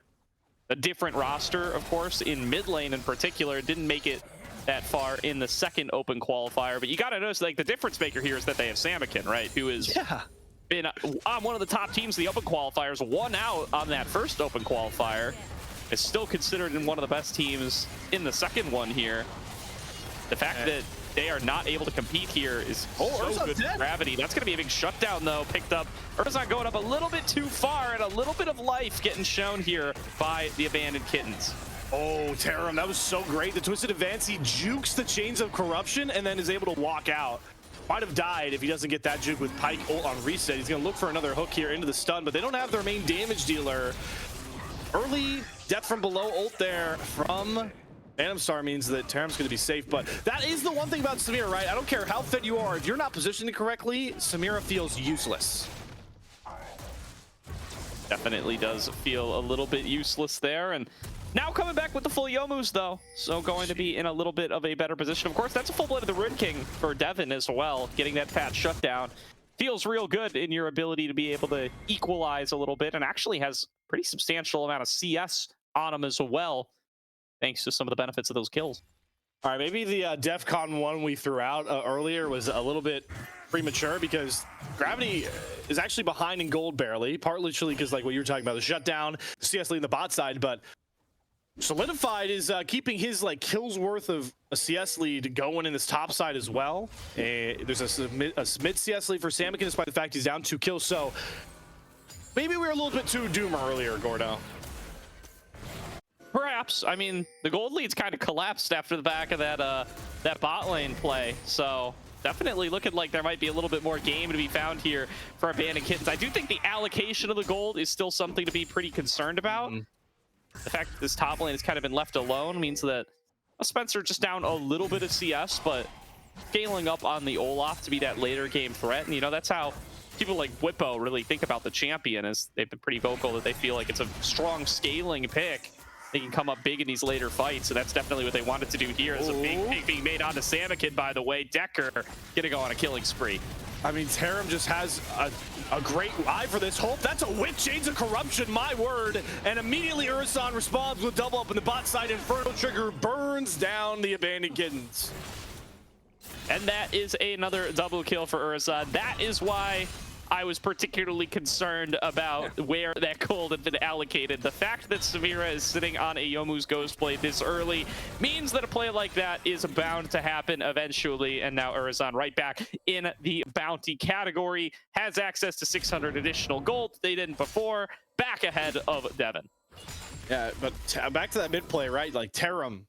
A different roster, of course, in mid lane in particular. Didn't make it that far in the second open qualifier. But you got to notice, like, the difference maker here is that they have Samikin, right? Who is been on one of the top teams in the open qualifiers, won out on that first open qualifier. Is still considered in one of the best teams in the second one here. The fact that they are not able to compete here is so good for Gravity. That's going to be a big shutdown, though, picked up. Urson going up a little bit too far, and a little bit of life getting shown here by the Abandoned Kittens. Oh, Taram, that was so great. The Twisted Advance, he jukes the Chains of Corruption and then is able to walk out. Might have died if he doesn't get that juke with Pike ult on reset. He's going to look for another hook here into the stun, but they don't have their main damage dealer. Early Death from Below ult there from Phantom Star means that Taram's going to be safe, but that is the one thing about Samira, right? I don't care how fit you are. If you're not positioning correctly, Samira feels useless. Definitely does feel a little bit useless there, and now coming back with the full Youmuu's, though, so going to be in a little bit of a better position. Of course, that's a full blade of the Ruin King for Devin as well. Getting that fat shutdown feels real good in your ability to be able to equalize a little bit, and actually has pretty substantial amount of CS on him as well, thanks to some of the benefits of those kills. All right, maybe the DEFCON 1 we threw out earlier was a little bit premature because Gravity is actually behind in gold barely, partly because like what you were talking about, the shutdown, CS lead in the bot side, but Solidified is keeping his like kills worth of a CS lead going in this top side as well. There's a mid CS lead for Samikin despite the fact he's down 2 kills, so maybe we were a little bit too doomer earlier, Gordo. Perhaps. I mean, the gold lead's kind of collapsed after the back of that that bot lane play. So definitely looking like there might be a little bit more game to be found here for Abandoned Kittens. I do think the allocation of the gold is still something to be pretty concerned about. The fact that this top lane has kind of been left alone means that Spencer just down a little bit of CS, but scaling up on the Olaf to be that later game threat. And, you know, that's how people like Whippo really think about the champion, as they've been pretty vocal that they feel like it's a strong scaling pick. They can come up big in these later fights, so that's definitely what they wanted to do here. There's a big pick being made onto Samakin, by the way. Decker gonna go on a killing spree. I mean, Tarim just has a great eye for this. Hope, that's a Witch Chains of Corruption, my word. And immediately Urson responds with double up in the bot side. Inferno Trigger burns down the Abandoned Kittens. And that is another double kill for Urson. That is why I was particularly concerned about where that gold had been allocated. The fact that Samira is sitting on a Youmuu's Ghostblade this early means that a play like that is bound to happen eventually. And now Urson right back in the bounty category, has access to 600 additional gold. They didn't before, back ahead of Devin. Yeah, but back to that mid play, right? Like Tarim,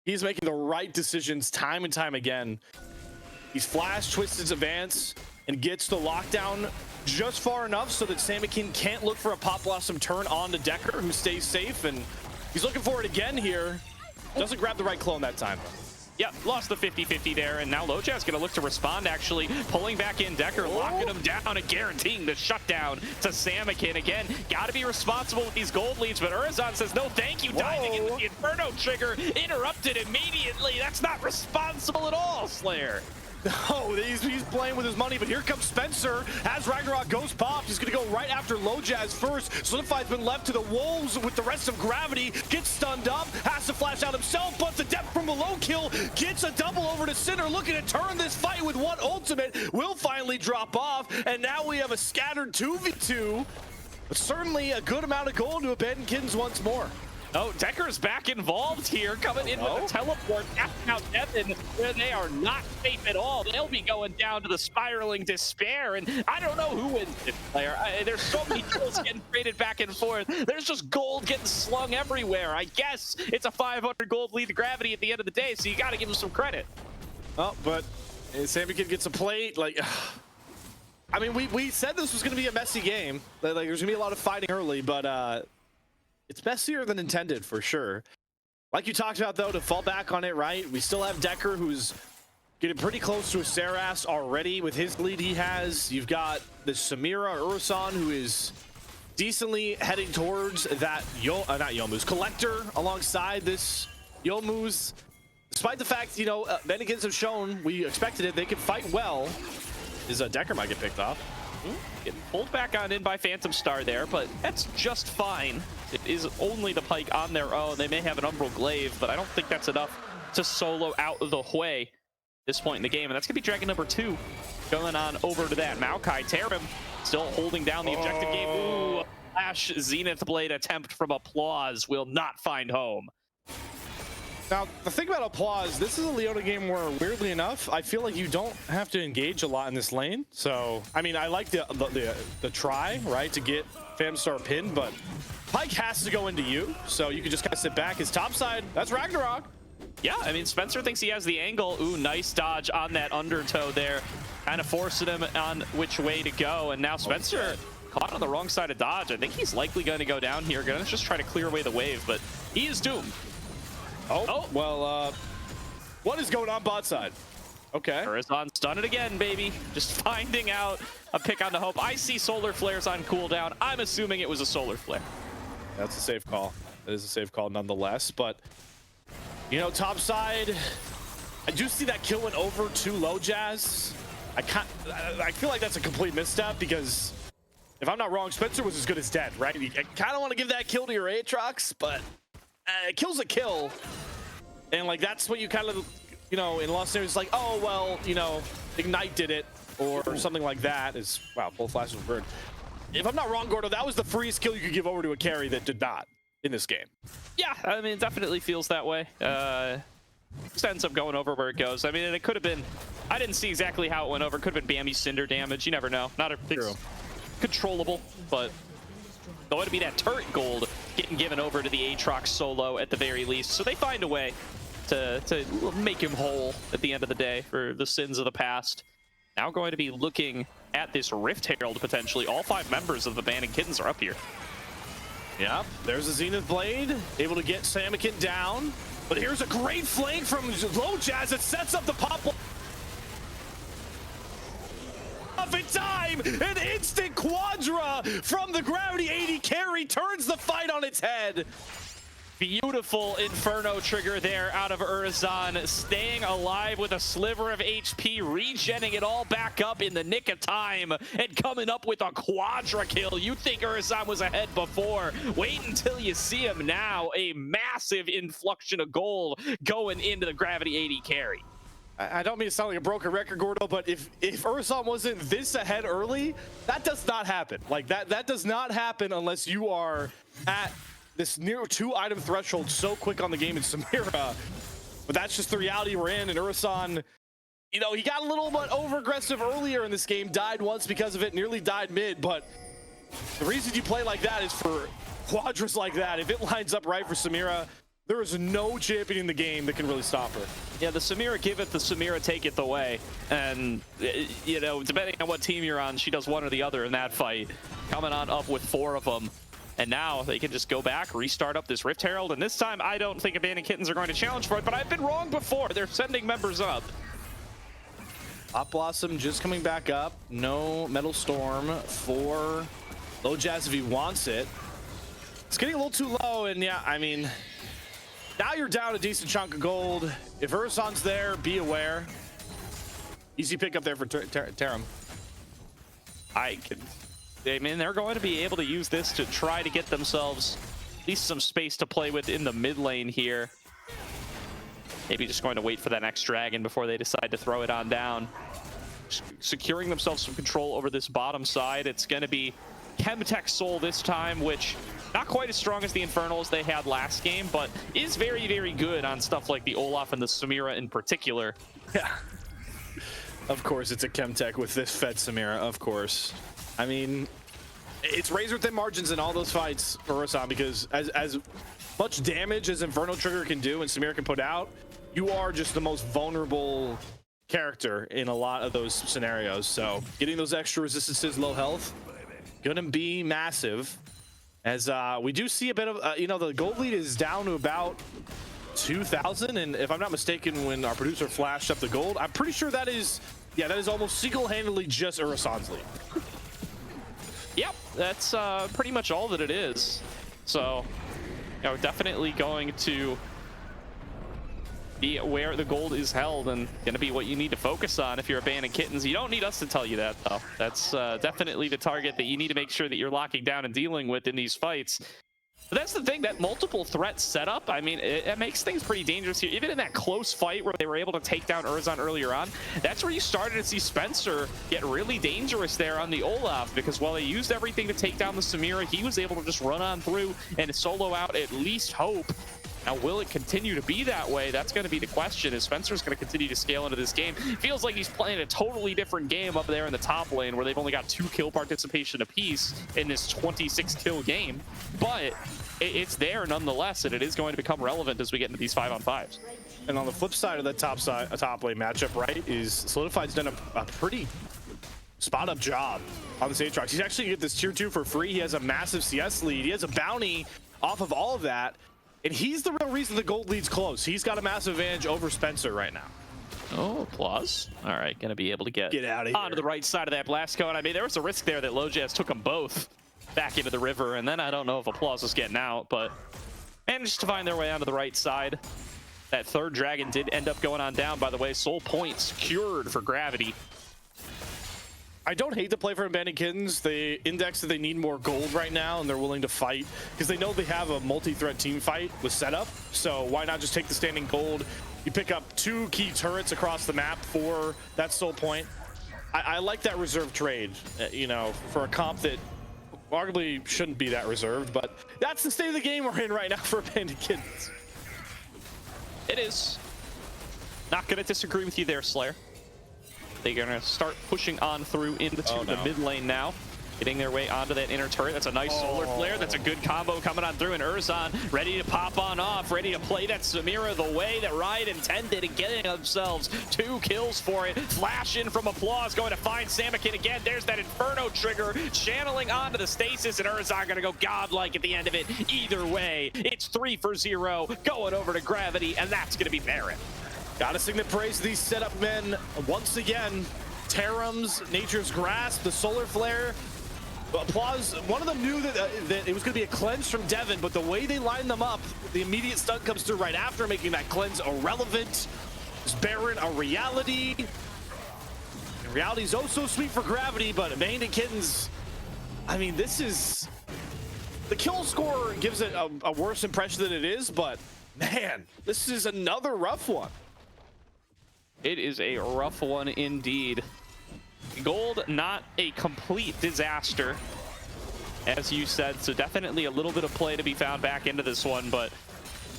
he's making the right decisions time and time again. He's flash twists his advance and gets the lockdown just far enough so that Samakin can't look for a Pop Blossom turn on to Decker, who stays safe, and he's looking for it again here. Doesn't grab the right clone that time. Yeah, lost the 50-50 there, and now Lojaz gonna look to respond, actually, pulling back in Decker, locking him down and guaranteeing the shutdown to Samakin. Again, gotta be responsible with these gold leads, but Urson says no thank you, diving in with the Inferno Trigger, interrupted immediately. That's not responsible at all, Slayer. No, he's playing with his money, but here comes Spencer. As Ragnarok Ghost popped, he's going to go right after Lojaz first. Solidified's been left to the wolves with the rest of Gravity. Gets stunned up, has to flash out himself, but the depth from below kill gets a double over to Cinder, looking to turn this fight with one ultimate. Will finally drop off, and now we have a scattered 2v2. But certainly a good amount of gold to Abandoned Kittens once more. Oh, Decker's back involved here, coming in with a teleport, tapping out Devin, where they are not safe at all. They'll be going down to the spiraling despair, and I don't know who wins this player. There's so many kills getting traded back and forth. There's just gold getting slung everywhere. I guess it's a 500 gold lead to Gravity at the end of the day, so you got to give him some credit. Oh, but Samakin gets a plate. Like, I mean, we said this was going to be a messy game. Like, there's going to be a lot of fighting early, but it's messier than intended for sure. Like you talked about, though, to fall back on it, right? We still have Decker, who's getting pretty close to a Saras already with his lead he has. You've got the Samira Urson, who is decently heading towards that not Youmuu's Collector alongside this Youmuu's. Despite the fact, you know, Bennigan's have shown, we expected it, they could fight well. Decker might get picked off. Getting pulled back on in by Phantom Star there, but that's just fine. It is only the Pike on their own. They may have an Umbral Glaive, but I don't think that's enough to solo out of the way this point in the game. And that's going to be Dragon number 2 going on over to that. Maokai Tarim still holding down the objective game. Ooh, a flash Zenith Blade attempt from Applause will not find home. Now, the thing about Applause, this is a Leona game where, weirdly enough, I feel like you don't have to engage a lot in this lane. So, I mean, I like the try, right, to get Phantom Star pinned, but Pike has to go into you, so you can just kind of sit back. His top side, that's Ragnarok. Yeah, I mean, Spencer thinks he has the angle. Ooh, nice dodge on that undertow there, kind of forcing him on which way to go. And now Spencer caught on the wrong side of dodge. I think he's likely going to go down here. Going to just try to clear away the wave, but he is doomed. Oh, well, what is going on bot side? Okay. Urson stun it again, baby. Just finding out a pick on the Hope. I see solar flares on cooldown. I'm assuming it was a solar flare. That's a safe call. That is a safe call nonetheless, but you know, top side, I do see that kill went over to Lojaz. I feel like that's a complete misstep because if I'm not wrong, Spencer was as good as dead, right? You kind of want to give that kill to your Aatrox, but kill's a kill. And like, that's what you kind of, you know, in Lost Areas, like, oh, well, you know, Ignite did it or something like that. Is, wow, both flashes were burned. If I'm not wrong, Gordo, that was the freest kill you could give over to a carry that did not in this game. Yeah, I mean, it definitely feels that way. Just ends up going over where it goes. I mean, it could have been, I didn't see exactly how it went over. Could have been Bambi's Cinder damage. You never know. Not a, it's controllable, but going to be that turret gold getting given over to the Aatrox solo at the very least. So they find a way. to make him whole at the end of the day for the sins of the past. Now going to be looking at this Rift Herald potentially. All 5 members of the Abandoned Kittens are up here. Yep, there's a Zenith Blade, able to get Samikin down. But here's a great flank from Low Jazz that sets up the pop. Up in time, an instant Quadra from the Gravity 80 carry turns the fight on its head. Beautiful Inferno trigger there out of Urzan, staying alive with a sliver of HP, regenning it all back up in the nick of time, and coming up with a Quadra kill. You think Urzan was ahead before. Wait until you see him now. A massive inflection of gold going into the Gravity 80 carry. I don't mean to sound like a broken record, Gordo, but if Urzan wasn't this ahead early, that does not happen. Like, that does not happen unless you are at this near 2-item threshold so quick on the game in Samira. But that's just the reality we're in. And Urzan, you know, he got a little bit over aggressive earlier in this game, died once because of it, nearly died mid. But the reason you play like that is for Quadras like that. If it lines up right for Samira, there is no champion in the game that can really stop her. Yeah, the Samira giveth, the Samira taketh away. And, you know, depending on what team you're on, she does one or the other in that fight. Coming on up with 4 of them. And now they can just go back, restart up this Rift Herald. And this time, I don't think Abandoned Kittens are going to challenge for it, but I've been wrong before. They're sending members up. Hot Blossom just coming back up. No Metal Storm for Low Jazz if he wants it. It's getting a little too low, and yeah, I mean, now you're down a decent chunk of gold. If Urzan's there, be aware. Easy pickup there for Tarim. I mean, they're going to be able to use this to try to get themselves at least some space to play with in the mid lane here. Maybe just going to wait for that next dragon before they decide to throw it on down. Securing themselves some control over this bottom side. It's going to be Chemtech Soul this time, which not quite as strong as the Infernals they had last game, but is very, very good on stuff like the Olaf and the Samira in particular. Yeah. Of course, it's a Chemtech with this fed Samira, of course. I mean, it's razor thin margins in all those fights for Urzan, because as much damage as Inferno Trigger can do and Samira can put out, you are just the most vulnerable character in a lot of those scenarios. So getting those extra resistances, low health, gonna be massive. As we do see a bit of, you know, the gold lead is down to about 2,000. And if I'm not mistaken, when our producer flashed up the gold, I'm pretty sure that is, yeah, that is almost single-handedly just Urzan's lead. Yep, that's pretty much all that it is. So, you know, definitely going to be where the gold is held and going to be what you need to focus on if you're Abandoned Kittens. You don't need us to tell you that, though. That's definitely the target that you need to make sure that you're locking down and dealing with in these fights. But that's the thing, that multiple threat setup, I mean, it makes things pretty dangerous here. Even in that close fight where they were able to take down Urzan earlier on, that's where you started to see Spencer get really dangerous there on the Olaf, because while they used everything to take down the Samira, he was able to just run on through and solo out at least Hope. Now, will it continue to be that way? That's going to be the question. Is Spencer's going to continue to scale into this game? Feels like he's playing a totally different game up there in the top lane, where they've only got 2 kill participation apiece in this 26 kill game. But it's there nonetheless, and it is going to become relevant as we get into these 5-on-5s. And on the flip side of that top lane matchup, right, is Solidified's done a pretty spot-up job on this Aatrox. He's actually going to get this tier 2 for free. He has a massive CS lead. He has a bounty off of all of that. And he's the real reason the gold lead's close. He's got a massive advantage over Spencer right now. Oh, applause. All right, going to be able to get out of here onto the right side of that blast cone. I mean, there was a risk there that Lojaz took them both back into the river, and then I don't know if applause was getting out, but managed to find their way onto the right side. That third dragon did end up going on down, by the way. Soul point secured for Gravity. I don't hate to play for Abandoned Kittens. They index that they need more gold right now, and they're willing to fight because they know they have a multi-threat team fight with setup. So why not just take the standing gold? You pick up 2 key turrets across the map for that soul point. I like that reserve trade, you know, for a comp that arguably shouldn't be that reserved, but that's the state of the game we're in right now for Abandoned Kittens. It is. Not going to disagree with you there, Slayer. They're going to start pushing on through into the mid lane now. getting their way onto that inner turret. That's a nice solar flare. That's a good combo coming on through, and Urzon ready to pop on off, ready to play that Samira the way that Riot intended, and getting themselves 2 kills for it. Flash in from Applause, going to find Samakin again. There's that Inferno trigger, channeling onto the stasis, and Urzon gonna go godlike at the end of it. Either way, it's 3 for 0, going over to Gravity, and that's gonna be Baron. Gotta sing the praise to these setup men once again. Terrums, Nature's Grasp, the solar flare. Applause, one of them knew that, that it was going to be a cleanse from Devin, but the way they lined them up, the immediate stun comes through right after, making that cleanse irrelevant. Is Baron a reality? And reality's oh so sweet for Gravity, but Abandoned Kittens, I mean, this is... The kill score gives it a worse impression than it is, but man, this is another rough one. It is a rough one indeed. Gold, not a complete disaster, as you said, so definitely a little bit of play to be found back into this one, but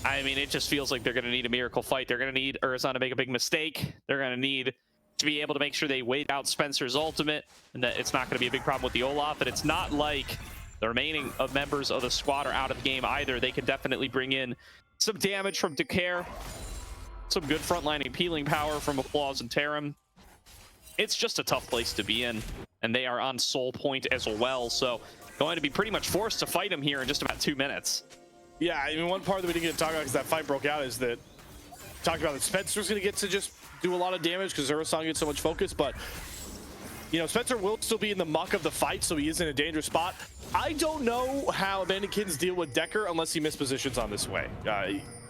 I mean, it just feels like they're going to need a miracle fight. They're going to need Urzon to make a big mistake. They're going to need to be able to make sure they wait out Spencer's ultimate, and that it's not going to be a big problem with the Olaf, but it's not like the remaining of members of the squad are out of the game either. They can definitely bring in some damage from Decare, some good frontlining peeling power from Applause and Tarim. It's just a tough place to be in, and they are on soul point as well, so going to be pretty much forced to fight him here in just about 2 minutes. Yeah, I mean, one part that we didn't get to talk about because that fight broke out is that talked about that Spencer's going to get to just do a lot of damage because Urzon gets so much focus, but you know, Spencer will still be in the muck of the fight, so he is in a dangerous spot. I don't know how Abandoned Kittens deal with Decker unless he mispositions on this way.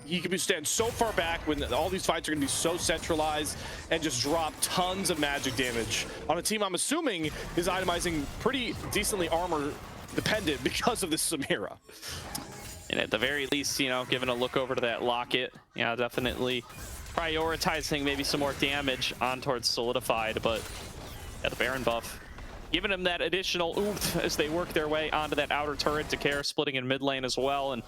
He could be stand so far back when all these fights are going to be so centralized and just drop tons of magic damage on a team I'm assuming is itemizing pretty decently armor dependent because of this Samira. And at the very least, you know, giving a look over to that Locket, yeah, definitely prioritizing maybe some more damage on towards Solidified, but yeah, the Baron buff giving him that additional oomph as they work their way onto that outer turret. Decare splitting in mid lane as well, and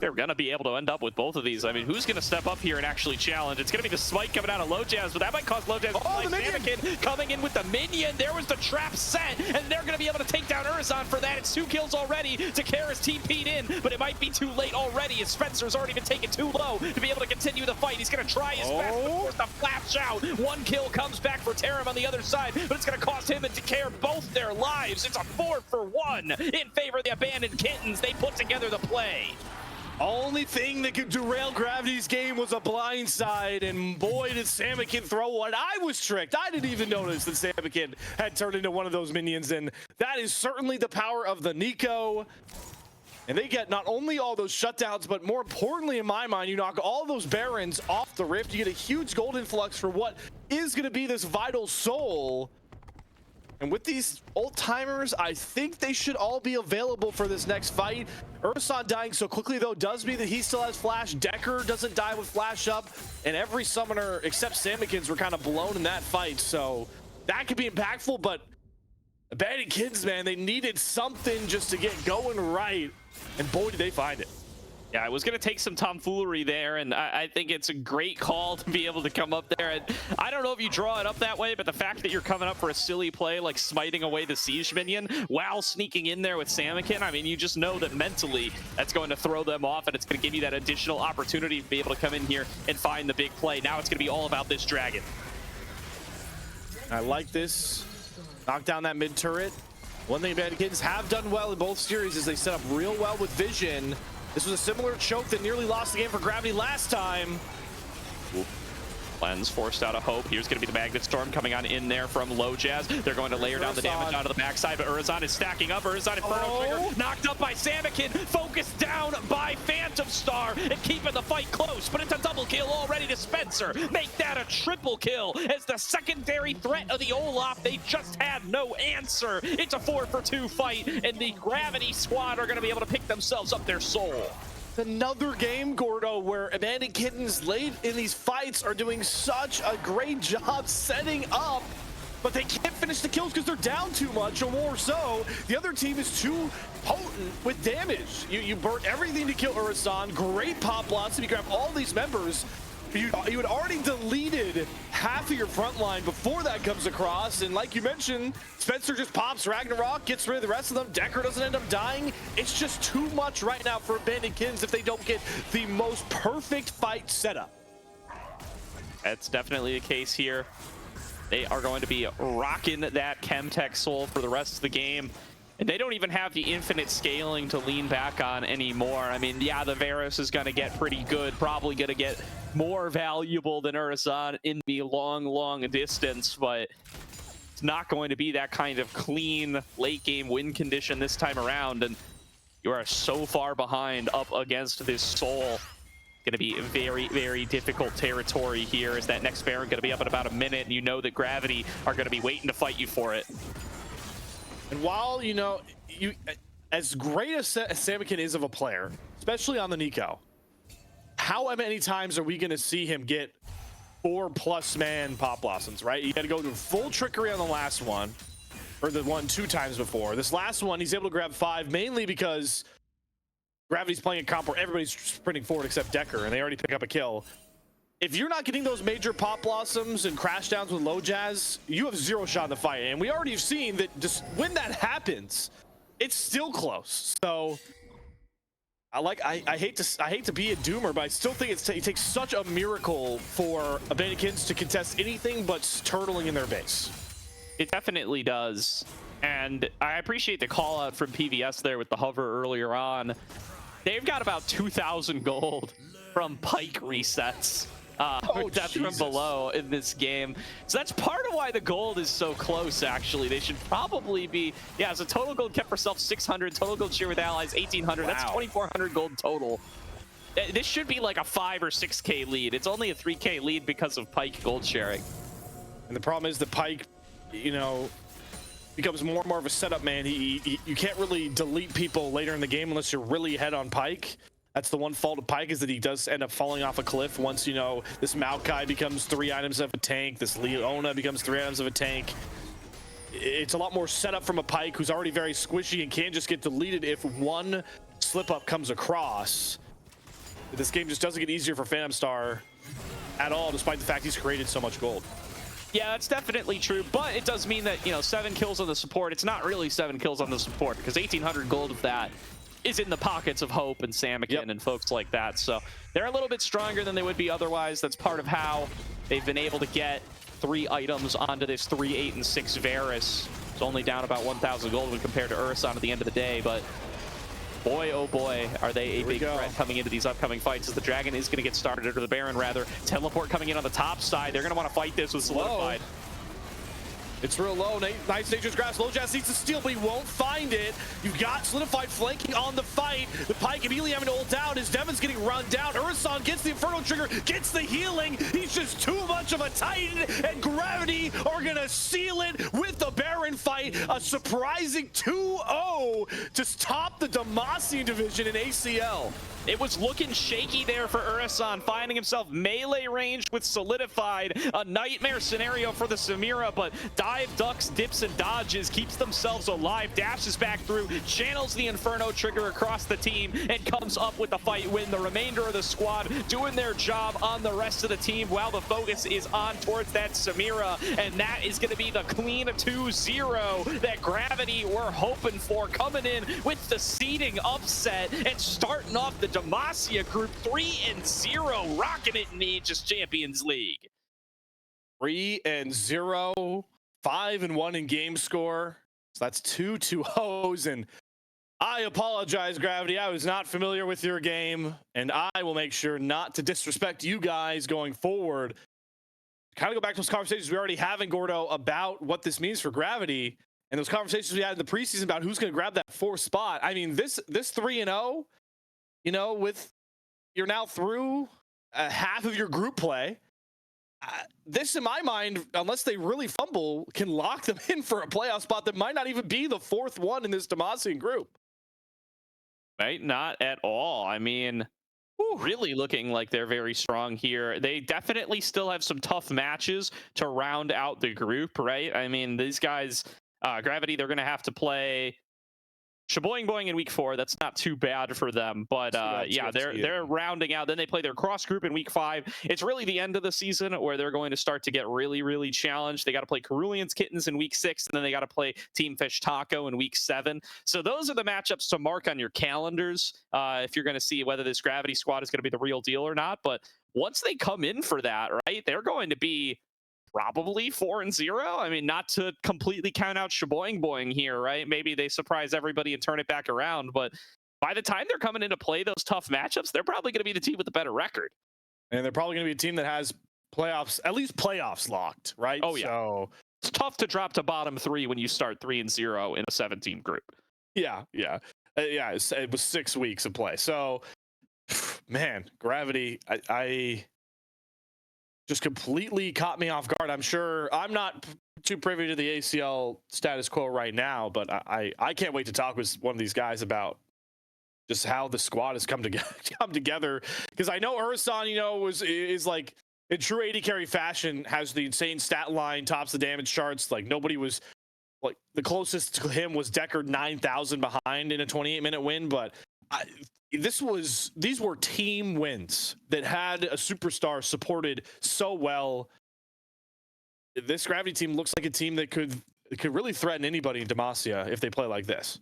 they're going to be able to end up with both of these. I mean, who's going to step up here and actually challenge? It's going to be the smite coming out of Lojaz, but that might cause Lojaz to play Anakin coming in with the minion. There was the trap set, and they're going to be able to take down Urzon for that. It's 2 kills already. Decare TP'd in, but it might be too late already as Spencer's already been taken too low to be able to continue the fight. He's going to try his best, but forced to flash out. 1 kill comes back for Tarim on the other side, but it's going to cost him and Decare both their lives. It's a 4 for 1 in favor of the Abandoned Kittens. They put together the play. Only thing that could derail Gravity's game was a blindside, and boy did Samakin throw one. I was tricked. I didn't even notice that Samakin had turned into one of those minions, and that is certainly the power of the Nico. And they get not only all those shutdowns, but more importantly in my mind, you knock all those Barons off the Rift, you get a huge gold influx for what is going to be this vital soul. And with these old timers, I think they should all be available for this next fight. Urzon dying so quickly, though, does mean that he still has flash. Decker doesn't die with flash up, and every summoner except Samakin's were kind of blown in that fight, so that could be impactful. But Abandoned Kittens, man, they needed something just to get going right, and boy, did they find it. Yeah, it was going to take some tomfoolery there, and I think it's a great call to be able to come up there. And I don't know if you draw it up that way, but the fact that you're coming up for a silly play like smiting away the siege minion while sneaking in there with Samakin, I mean, you just know that mentally that's going to throw them off, and it's going to give you that additional opportunity to be able to come in here and find the big play. Now it's going to be all about this dragon. I like this. Knock down that mid turret. One thing Abandoned Kittens have done well in both series is they set up real well with vision. This was a similar choke that nearly lost the game for Gravity last time. Lens forced out of hope. Here's going to be the Magnet Storm coming on in there from Lojaz. They're going to layer down the damage onto the backside, but Urzon is stacking up. Urzon Inferno Trigger knocked up by Samakin, focused down by Phantom Star, and keeping the fight close, but it's a double kill already to Spencer. Make that a triple kill as the secondary threat of the Olaf, they just had no answer. It's a 4 for 2 fight, and the Gravity squad are going to be able to pick themselves up their soul. Another game, Gordo, where Abandoned Kittens late in these fights are doing such a great job setting up, but they can't finish the kills because they're down too much, or more so, the other team is too potent with damage. You burn everything to kill Urzon, great pop blocks, if you grab all these members, you had already deleted half of your front line before that comes across, and like you mentioned, Spencer just pops Ragnarok, gets rid of the rest of them. Decker doesn't end up dying. It's just too much right now for Abandoned Kittens if they don't get the most perfect fight setup. That's definitely the case here. They are going to be rocking that Chemtech Soul for the rest of the game. And they don't even have the infinite scaling to lean back on anymore. I mean, yeah, the Varus is going to get pretty good, probably going to get more valuable than Urson in the long distance, but it's not going to be that kind of clean late game win condition this time around. And you are so far behind up against this Soul. Going to be very difficult territory here. Is that next Baron going to be up in about a minute, and you know that Gravity are going to be waiting to fight you for it. And while, you know, as great as Samikin is of a player, especially on the Nico, how many times are we going to see him get 4+ man Pop Blossoms, right? You got to go to full trickery on the last one, or the one 2 times before. This last one, he's able to grab 5, mainly because Gravity's playing a comp where everybody's sprinting forward except Decker, and they already pick up a kill. If you're not getting those major Pop Blossoms and crash downs with low jazz, you have 0 shot in the fight. And we already have seen that just when that happens, it's still close. So I hate to be a doomer, but I still think it takes such a miracle for Abandoned Kittens to contest anything but turtling in their base. It definitely does. And I appreciate the call out from PVS there with the hover earlier on. They've got about 2,000 gold from Pike resets. Death from below in this game. So that's part of why the gold is so close, actually. They should probably be, yeah, so total gold kept for self 600, total gold share with allies 1,800. Wow. That's 2,400 gold total. This should be like a 5 or 6k lead. It's only a 3k lead because of Pike gold sharing. And the problem is the Pike, you know, becomes more and more of a setup man. You can't really delete people later in the game unless you're really ahead on Pike. That's the one fault of Pike, is that he does end up falling off a cliff once, you know, this Maokai becomes 3 items of a tank, this Leona becomes 3 items of a tank. It's a lot more setup from a Pike who's already very squishy and can just get deleted if one slip up comes across. This game just doesn't get easier for Phantom Star at all, despite the fact he's created so much gold. Yeah, that's definitely true, but it does mean that, you know, 7 kills on the support, it's not really 7 kills on the support, because 1,800 gold of that is in the pockets of Hope and Samikin and folks like that. So they're a little bit stronger than they would be otherwise. That's part of how they've been able to get 3 items onto this 3, 8, and 6 Varus. It's only down about 1,000 gold when compared to Urson at the end of the day, but boy, oh boy, are they a big threat coming into these upcoming fights, as the Dragon is going to get started, or the Baron rather. Teleport coming in on the top side. They're going to want to fight this with Solidified. It's real low. Nice Nature's Grasp. Low Jazz needs to steal, but he won't find it. You've got Solidified flanking on the fight. The Pike immediately having to ult down as Devin's getting run down. Urson gets the Inferno trigger, gets the healing. He's just too much of a Titan, and Gravity are going to seal it with the Baron fight. A surprising 2-0 to top the Demacian division in ACL. It was looking shaky there for Urson, finding himself melee ranged with Solidified. A nightmare scenario for the Samira, but dive, ducks, dips, and dodges, keeps themselves alive, dashes back through, channels the Inferno trigger across the team, and comes up with the fight win. The remainder of the squad doing their job on the rest of the team while the focus is on towards that Samira, and that is going to be the clean 2-0 that Gravity were hoping for, coming in with the seeding upset and starting off the Demacia group 3-0, rocking it in the Aegis Champions League. 3-0, 5-1 in game score. So that's 2 2-0s. And I apologize, Gravity. I was not familiar with your game, and I will make sure not to disrespect you guys going forward. Kind of go back to those conversations we already have in Gordo about what this means for Gravity, and those conversations we had in the preseason about who's going to grab that 4th spot. I mean, this 3-0. You know, with you're now through half of your group play. This, in my mind, unless they really fumble, can lock them in for a playoff spot that might not even be the 4th one in this Demacian group. Right? Not at all. I mean, really looking like they're very strong here. They definitely still have some tough matches to round out the group, right? I mean, these guys, Gravity, they're going to have to play Shaboing Boing in week 4, that's not too bad for them. But yeah, they're rounding out. Then they play their cross group in week 5. It's really the end of the season where they're going to start to get really, really challenged. They got to play Cerulean's Kittens in week 6, and then they got to play Team Fish Taco in week 7. So those are the matchups to mark on your calendars if you're going to see whether this Gravity squad is going to be the real deal or not. But once they come in for that, right, they're going to be probably 4-0. I mean, not to completely count out Shaboing Boing here, right? Maybe they surprise everybody and turn it back around, but by the time they're coming in to play those tough matchups, they're probably going to be the team with the better record. And they're probably going to be a team that has playoffs, at least playoffs locked, right? Oh, yeah. So it's tough to drop to bottom 3 when you start 3-0 in a 7-team group. Yeah. It was 6 weeks of play. So, man, Gravity, I just completely caught me off guard. I'm sure I'm not too privy to the ACL status quo right now, but I can't wait to talk with one of these guys about just how the squad has come together. Because I know Urson, is like in true AD carry fashion, has the insane stat line, tops the damage charts. Like nobody was like the closest to him was Deckard 9,000 behind in a 28-minute win, but these were team wins that had a superstar supported so well. This Gravity team looks like a team that could really threaten anybody in Demacia if they play like this.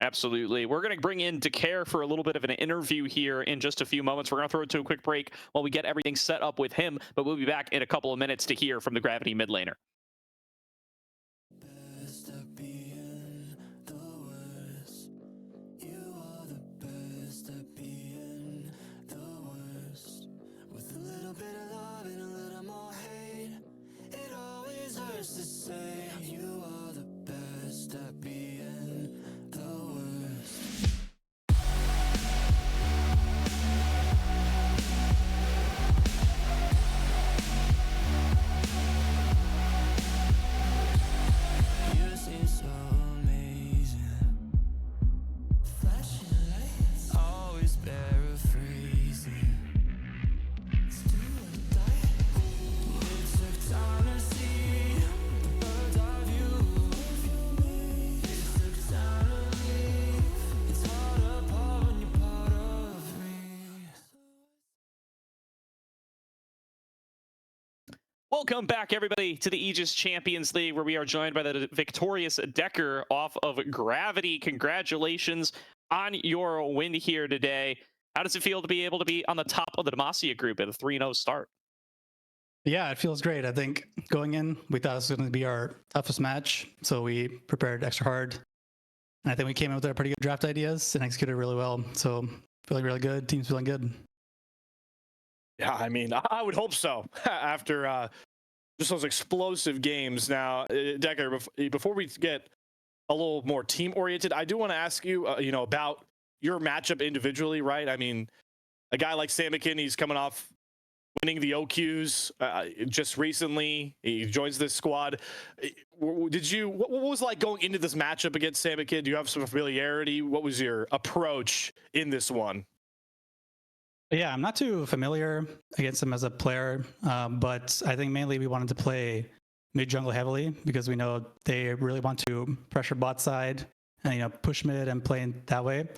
Absolutely. We're going to bring in Decare for a little bit of an interview here in just a few moments. We're going to throw it to a quick break while we get everything set up with him, but we'll be back in a couple of minutes to hear from the Gravity mid laner. Welcome back, everybody, to the Aegis Champions League, where we are joined by the victorious Decker off of Gravity. Congratulations on your win here today. How does it feel to be able to be on the top of the Demacia group at a 3-0 start? Yeah, it feels great. I think going in, we thought this was going to be our toughest match, so we prepared extra hard. And I think we came in with our pretty good draft ideas and executed really well. So feeling really good. Team's feeling good. Yeah, I mean, I would hope so after just those explosive games. Now, Decker, before we get a little more team-oriented, I do want to ask you, about your matchup individually, right? I mean, a guy like Samikin, he's coming off winning the OQs just recently. He joins this squad. What was it like going into this matchup against Samikin? Do you have some familiarity? What was your approach in this one? Yeah, I'm not too familiar against him as a player, but I think mainly we wanted to play mid jungle heavily because we know they really want to pressure bot side and push mid and play in that way.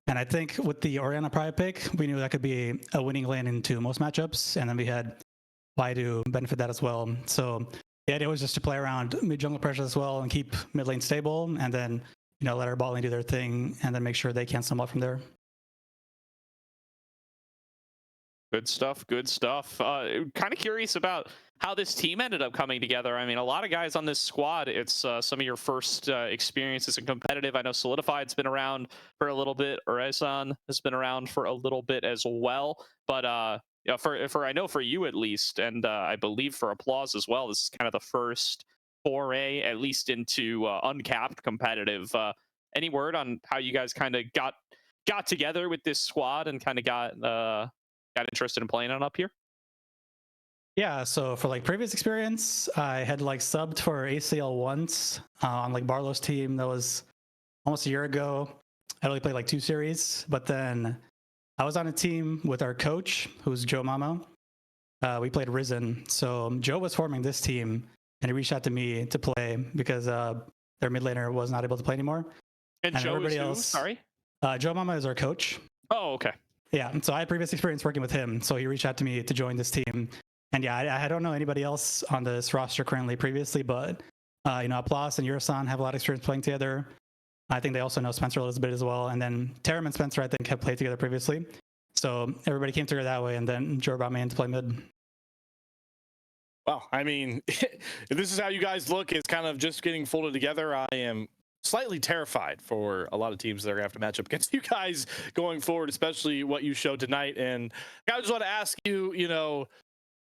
And I think with the Orianna Pride pick, we knew that could be a winning lane into most matchups, and then we had why to benefit that as well. So the idea was just to play around mid jungle pressure as well and keep mid lane stable, and then let our bot lane do their thing, and then make sure they cancel them out from there. Good stuff. Good stuff. Kind of curious about how this team ended up coming together. I mean, a lot of guys on this squad, it's some of your first experiences in competitive. I know Solidified's been around for a little bit. Orezon has been around for a little bit as well. But for I know for you at least, and I believe for Applause as well, this is kind of the first foray, at least into uncapped competitive. Any word on how you guys kind of got together with this squad and kind of got interested in playing on up here? Yeah, so for previous experience, I had subbed for ACL once on Barlow's team. That was almost a year ago. I only played 2 series, but then I was on a team with our coach, who's Joe Mamo. We played Risen. So Joe was forming this team, and he reached out to me to play because their mid laner was not able to play anymore. And And Joe is everybody who? else, Sorry. Joe Mama is our coach. Oh, okay. Yeah, so I had previous experience working with him, so he reached out to me to join this team. And yeah, I don't know anybody else on this roster currently previously, but Applause and Yurasan have a lot of experience playing together. I think they also know Spencer a little bit as well. And then Taram and Spencer, I think, have played together previously. So everybody came together that way, and then Joe brought me in to play mid. Well, I mean, if this is how you guys look, it's kind of just getting folded together. I am slightly terrified for a lot of teams that are going to have to match up against you guys going forward, especially what you showed tonight. And I just want to ask you,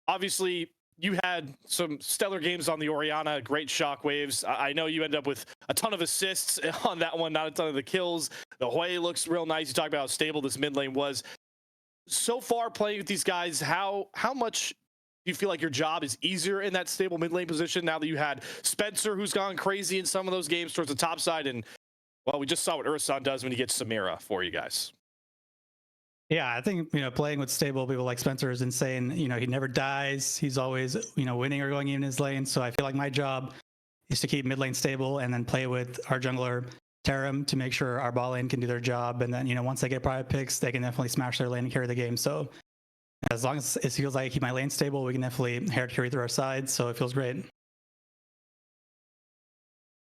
obviously you had some stellar games on the Orianna, great shockwaves. I know you end up with a ton of assists on that one, not a ton of the kills. The Hui looks real nice. You talked about how stable this mid lane was. So far playing with these guys, how much do you feel like your job is easier in that stable mid lane position now that you had Spencer, who's gone crazy in some of those games towards the top side? And, well, we just saw what Ursan does when he gets Samira for you guys. Yeah, I think, playing with stable people like Spencer is insane. He never dies. He's always, winning or going in his lane. So I feel like my job is to keep mid lane stable and then play with our jungler, Taram, to make sure our bot lane can do their job. And then, once they get private picks, they can definitely smash their lane and carry the game. So as long as it feels like I keep my lane stable, we can definitely carry through our sides. So it feels great.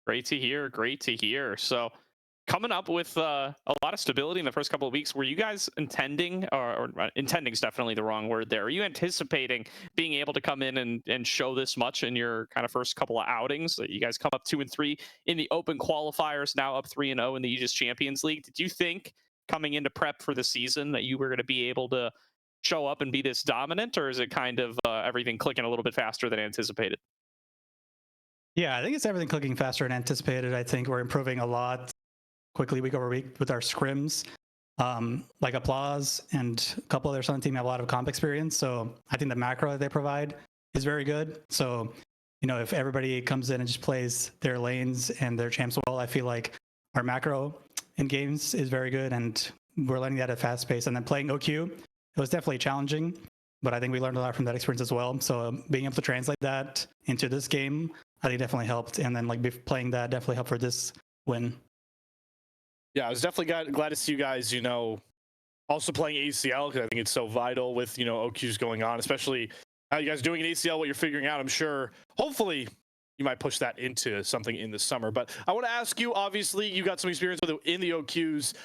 Great to hear. Great to hear. So coming up with a lot of stability in the first couple of weeks, were you guys intending, or intending is definitely the wrong word there, are you anticipating being able to come in and show this much in your kind of first couple of outings? You guys come up 2-3 in the open qualifiers, now up 3-0 in the Aegis Champions League. Did you think coming into prep for the season that you were going to be able to show up and be this dominant, or is it kind of everything clicking a little bit faster than anticipated? Yeah, I think it's everything clicking faster than anticipated. I think we're improving a lot quickly week over week with our scrims. Like Applause and a couple others on the team have a lot of comp experience. So I think the macro that they provide is very good. So, if everybody comes in and just plays their lanes and their champs well, I feel like our macro in games is very good, and we're learning that at a fast pace. And then playing OQ, it was definitely challenging, but I think we learned a lot from that experience as well. So being able to translate that into this game, I think definitely helped. And then playing that definitely helped for this win. Yeah, I was definitely glad to see you guys, also playing ACL, because I think it's so vital with, OQs going on, especially how you guys doing an ACL, what you're figuring out. I'm sure, hopefully, you might push that into something in the summer. But I want to ask you, obviously, you got some experience with it in the OQs.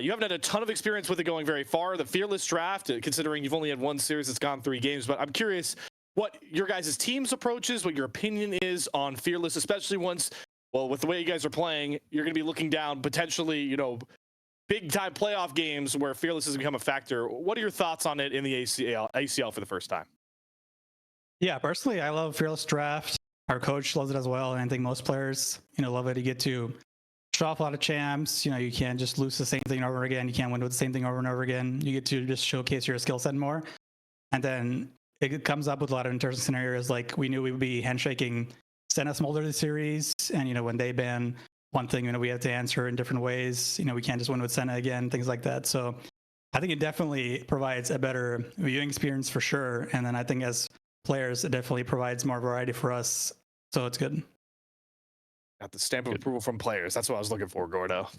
You haven't had a ton of experience with it going very far. The Fearless draft, considering you've only had one series that's gone 3 games, but I'm curious what your guys' team's approach is, what your opinion is on Fearless, especially once, well, with the way you guys are playing, you're going to be looking down potentially, big time playoff games where Fearless has become a factor. What are your thoughts on it in the ACL for the first time? Yeah, personally, I love Fearless draft. Our coach loves it as well, and I think most players, love it. You get to show off a lot of champs. You can't just lose the same thing over and again. You can't win with the same thing over and over again. You get to just showcase your skill set more. And then it comes up with a lot of interesting scenarios. Like we knew we would be handshaking Senna Smolder this series, and when they ban one thing, we have to answer in different ways. We can't just win with Senna again, things like that. So I think it definitely provides a better viewing experience for sure. And then I think as players, it definitely provides more variety for us. So it's good. Got the stamp of approval from players. That's what I was looking for, Gordo.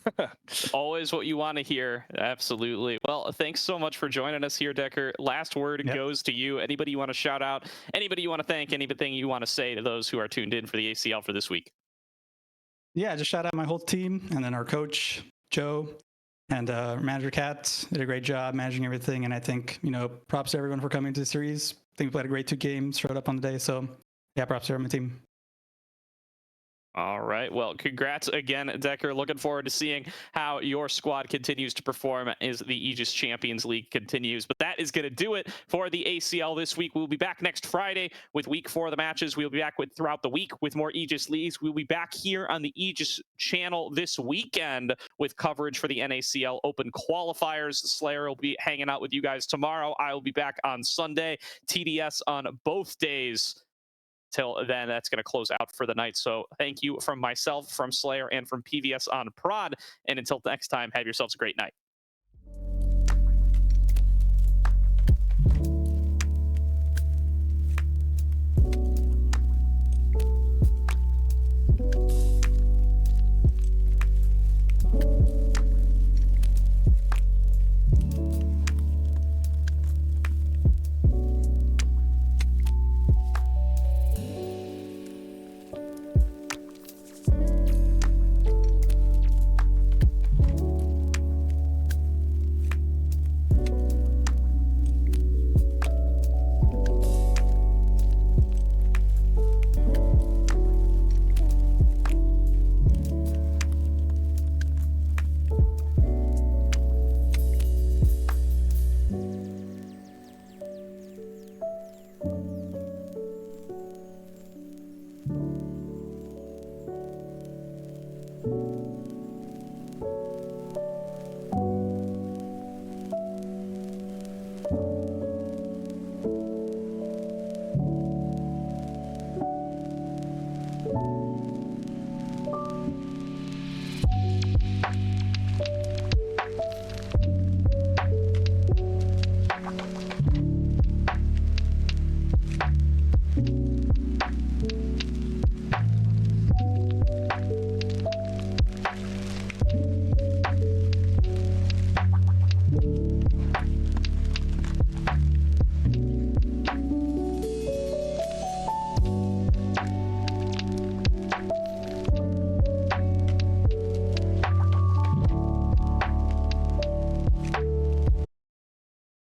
Always what you want to hear. Absolutely. Well, thanks so much for joining us here, Decker. Last word goes to you. Anybody you want to shout out? Anybody you want to thank? Anything you want to say to those who are tuned in for the ACL for this week? Yeah, just shout out my whole team, and then our coach, Joe, and manager Kat did a great job managing everything. And I think, props to everyone for coming to the series. I think we played a great 2 games, showed up on the day. So yeah, props to my team. All right. Well, congrats again, Decker. Looking forward to seeing how your squad continues to perform as the Aegis Champions League continues. But that is going to do it for the ACL this week. We'll be back next Friday with week 4 of the matches. We'll be back throughout the week with more Aegis leagues. We'll be back here on the Aegis channel this weekend with coverage for the NACL Open qualifiers. Slayer will be hanging out with you guys tomorrow. I will be back on Sunday. TDS on both days. Till then, that's going to close out for the night. So thank you from myself, from Slayer, and from PVS on Prod. And until next time, have yourselves a great night.